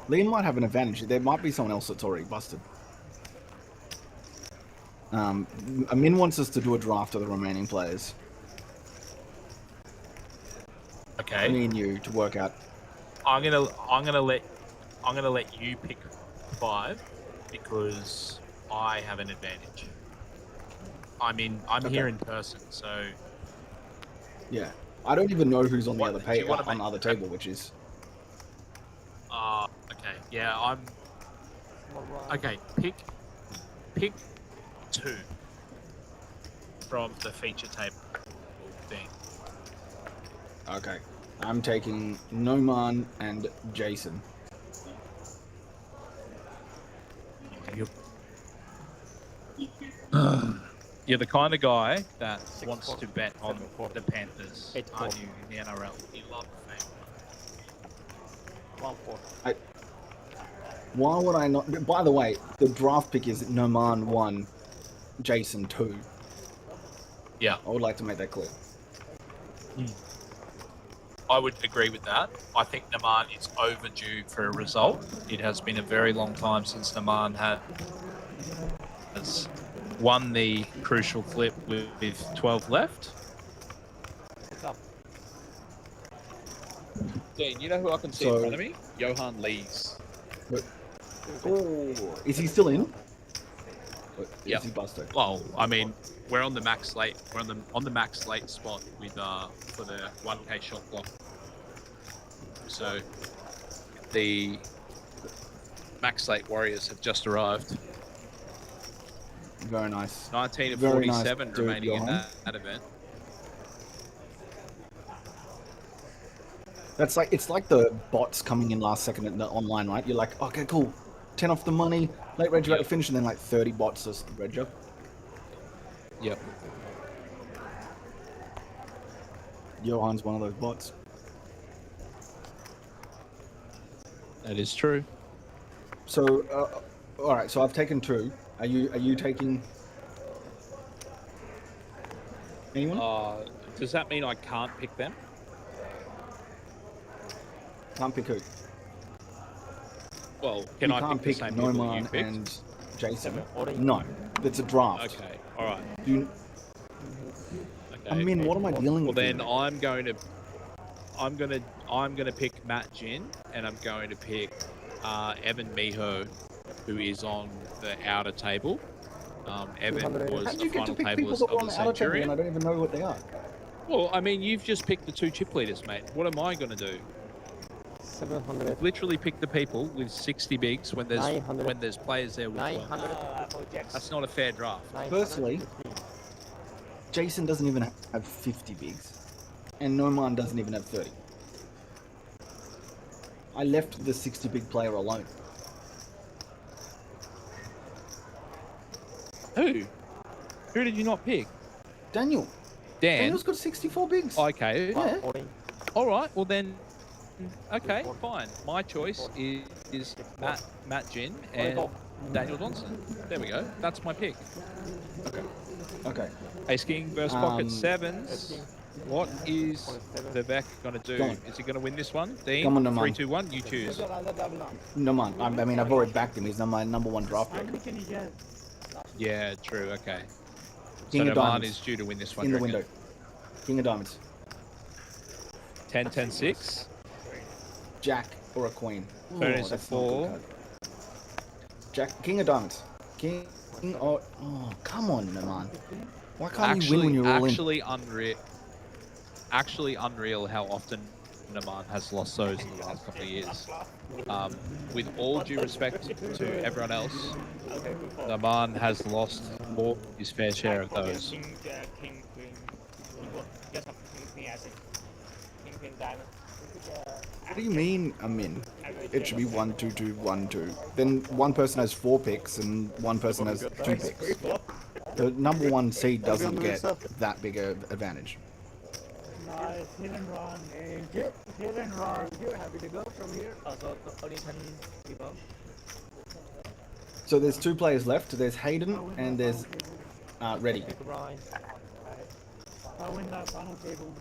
Liam might have an advantage. There might be someone else that's already busted. Amin wants us to do a draft of the remaining players. Okay. Me and you to work out. I'm gonna let you pick 5 because I have an advantage. I'm here in person, so Yeah, I don't even know who's on the What- other do you page wanna on the make- other table, which is okay. Yeah, okay. Pick 2 from the feature table thing. okay. I'm taking Noman and Jason. You're the kind of guy that wants 4, to bet on 7, 4. the Panthers, 8, aren't 4. you, in the NRL? You love the fame. 1 4. Why would I not? By the way, the draft pick is Noman 1, Jason 2. Yeah, I would like to make that clear. I would agree with that. I think Naman is overdue for a result. It has been a very long time since Naman has won the crucial flip with 12 left. It's up. Dean, you know who I can see So- in front of me? Johan Lees. Oh, is he still in? Or Yep. Is he busted? Well, I mean, we're on the max late. We're on the max late spot with for the 1K shot block. So the max late warriors have just arrived. Very nice. 19 of Very nice, 47 dude, remaining in Johan. that event. That's like, it's like the bots coming in last second in the online, right? You're like, okay, cool, 10 off the money, late reg about to finish, and then like 30 bots just reg up. Yep. Johan's one of those bots. That is true. So, all right. So I've taken 2. Are you taking anyone? Does that mean I can't pick them? Can't pick who. Well, can you I can't pick the pick same people that you Noman picked? and Jason. Order. No, it's a draft. Okay, all right. You, Okay. I mean, what am I dealing Well, with? then here? I'm gonna pick Matt Gin, and I'm going to pick Evan Miho, who is on the outer table. Evan was How did the you get to final pick people tableist that were of on the the outer table Centurion. and I don't even know what they are? Well, I mean, you've just picked the 2 chip leaders, mate. What am I going to do? 700. Literally pick the people with 60 bigs when there's 900. players there with 900. That's not a fair draft. Firstly, Jason doesn't even have 50 bigs, and Noman doesn't even have 30. I left the 60 big player alone. Who? Who did you not pick? Daniel. Dan? Daniel's got 64 bigs. Okay. Yeah. 40. All right. Well then. Okay. Fine. My choice is Matt Gin and Daniel Johnson. There we go. That's my pick. Okay. Ace King versus Pocket Sevens. What is Vivek going to do? Go on. Is he going to win this one? Dean, Come on, Naman. 3, 2, 1. You choose. Noman. I mean, I've already backed him. He's my number 1 draft pick. Yeah. True. Okay. King so of Naman diamonds. is due to win this one. In the you reckon? window. King of diamonds. 10, 10, 6. Jack or a queen. Turn is a that's not a good 4. card. Jack. King of diamonds. King. Oh, come on, Naman. Why can't you win when you're all in? Actually unreal how often Naman has lost those in the last couple of years. With all due respect to everyone else, Naman has lost more than his fair share of those. King Queen. Just have King Queen as it. King Queen Diamond. What do you mean, Amin? Average. it should be 1, 2, 2, 1, 2. Then one person has 4 picks and one person has 2 picks. The number 1 seed doesn't get that big an advantage. Nice, hit and run. Hit and run. You're happy to go from here. Also, only 10 people. So there's 2 players left. There's Hayden and there's Reddy. Pick Ryan. I'll win that final table.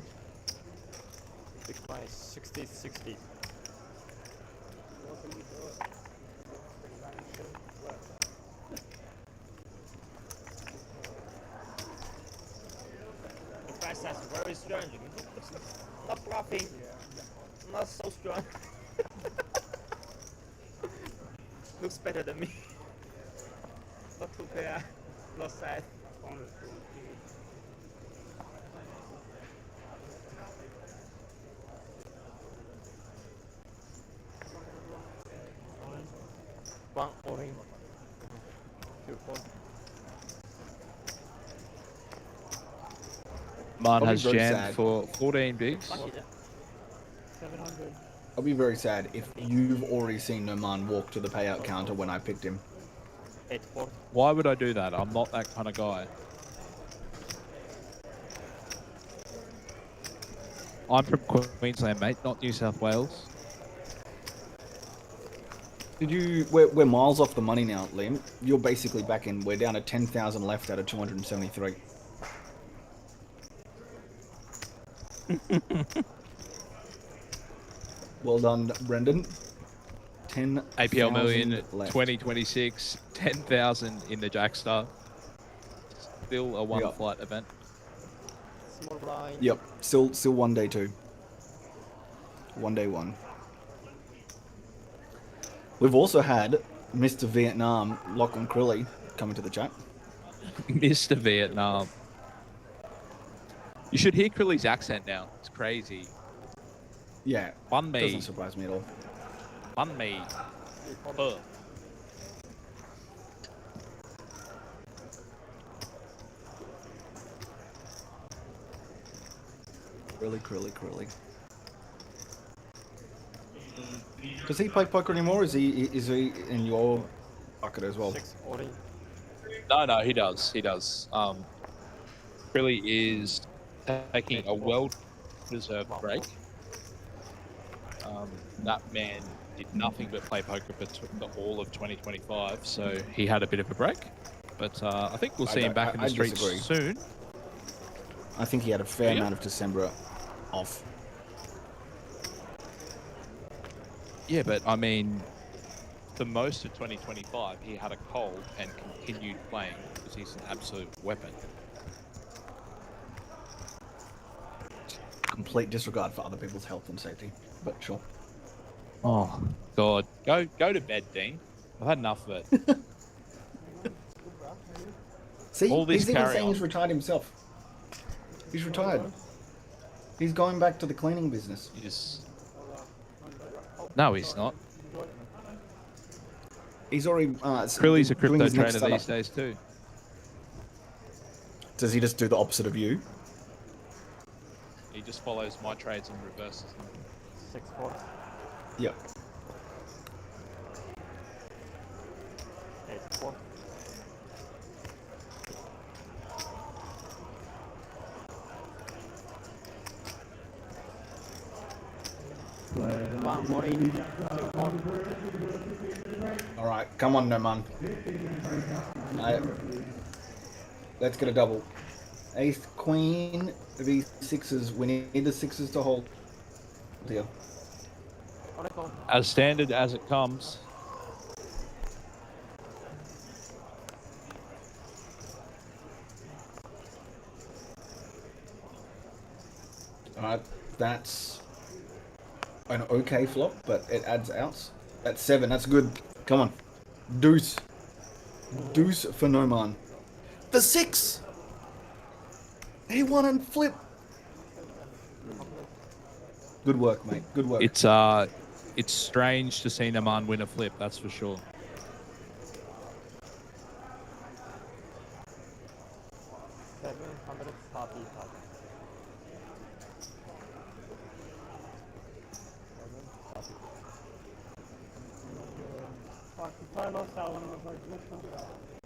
Pick by 60-60. The price that's very strong. Not fluffy. Not so strong. Looks better than me. Not too fair. Not sad. One orange. 2 4. Man I'll be has very jammed sad. for 14 bigs. 700. I'll be very sad if you've already seen Noman walk to the payout counter when I picked him. 8 4. Why would I do that? I'm not that kind of guy. I'm from Queensland, mate, not New South Wales. We're miles off the money now, Liam. You're basically back in. We're down to 10,000 left out of 273. Well done, Brendan. 10 APL Million left. 2026, 10,000 in the Jackstar. Still a one Yep. flight event. Small blind. Yep, still 1 day 2. 1 day 1. We've also had Mr. Vietnam, Lachlan Crilly, coming to the chat. Mr. Vietnam. You should hear Krilly's accent now. It's crazy. Yeah, Bun me. doesn't surprise me at all. Bun me. Huh. Crilly. Does he play poker anymore? Is he in your bucket as well? 6 orange. No, he does. Krilly is taking a well-deserved break. That man did nothing but play poker for the all of 2025, so he had a bit of a break. But I think we'll see him back in the streets disagree. soon. I think he had a fair Yeah. amount of December off. Yeah, but I mean, for most of 2025, he had a cold and continued playing because he's an absolute weapon. Complete disregard for other people's health and safety, but sure. Oh God, go to bed, Dean. I've had enough of it. See, All this he's even carry saying on. he's retired himself. He's retired. He's going back to the cleaning business. No, he's not. He's already Krilly's a doing crypto his next trader these startup. days too. Does he just do the opposite of you? He just follows my trades and reverses them. 6 4. Yep. 8 4. One orange. 2 4. All right, come on, no man. Let's get a double. Ace, queen, v sixes. We need the sixes to hold. Deal. Oracle. As standard as it comes. All right, that's an okay flop, but it adds outs. That's 7. That's good. Come on, deuce, deuce for Noman. The 6. He won and flip. Good work, mate. Good work. It's strange to see Naman win a flip, that's for sure. lost that one of the birds.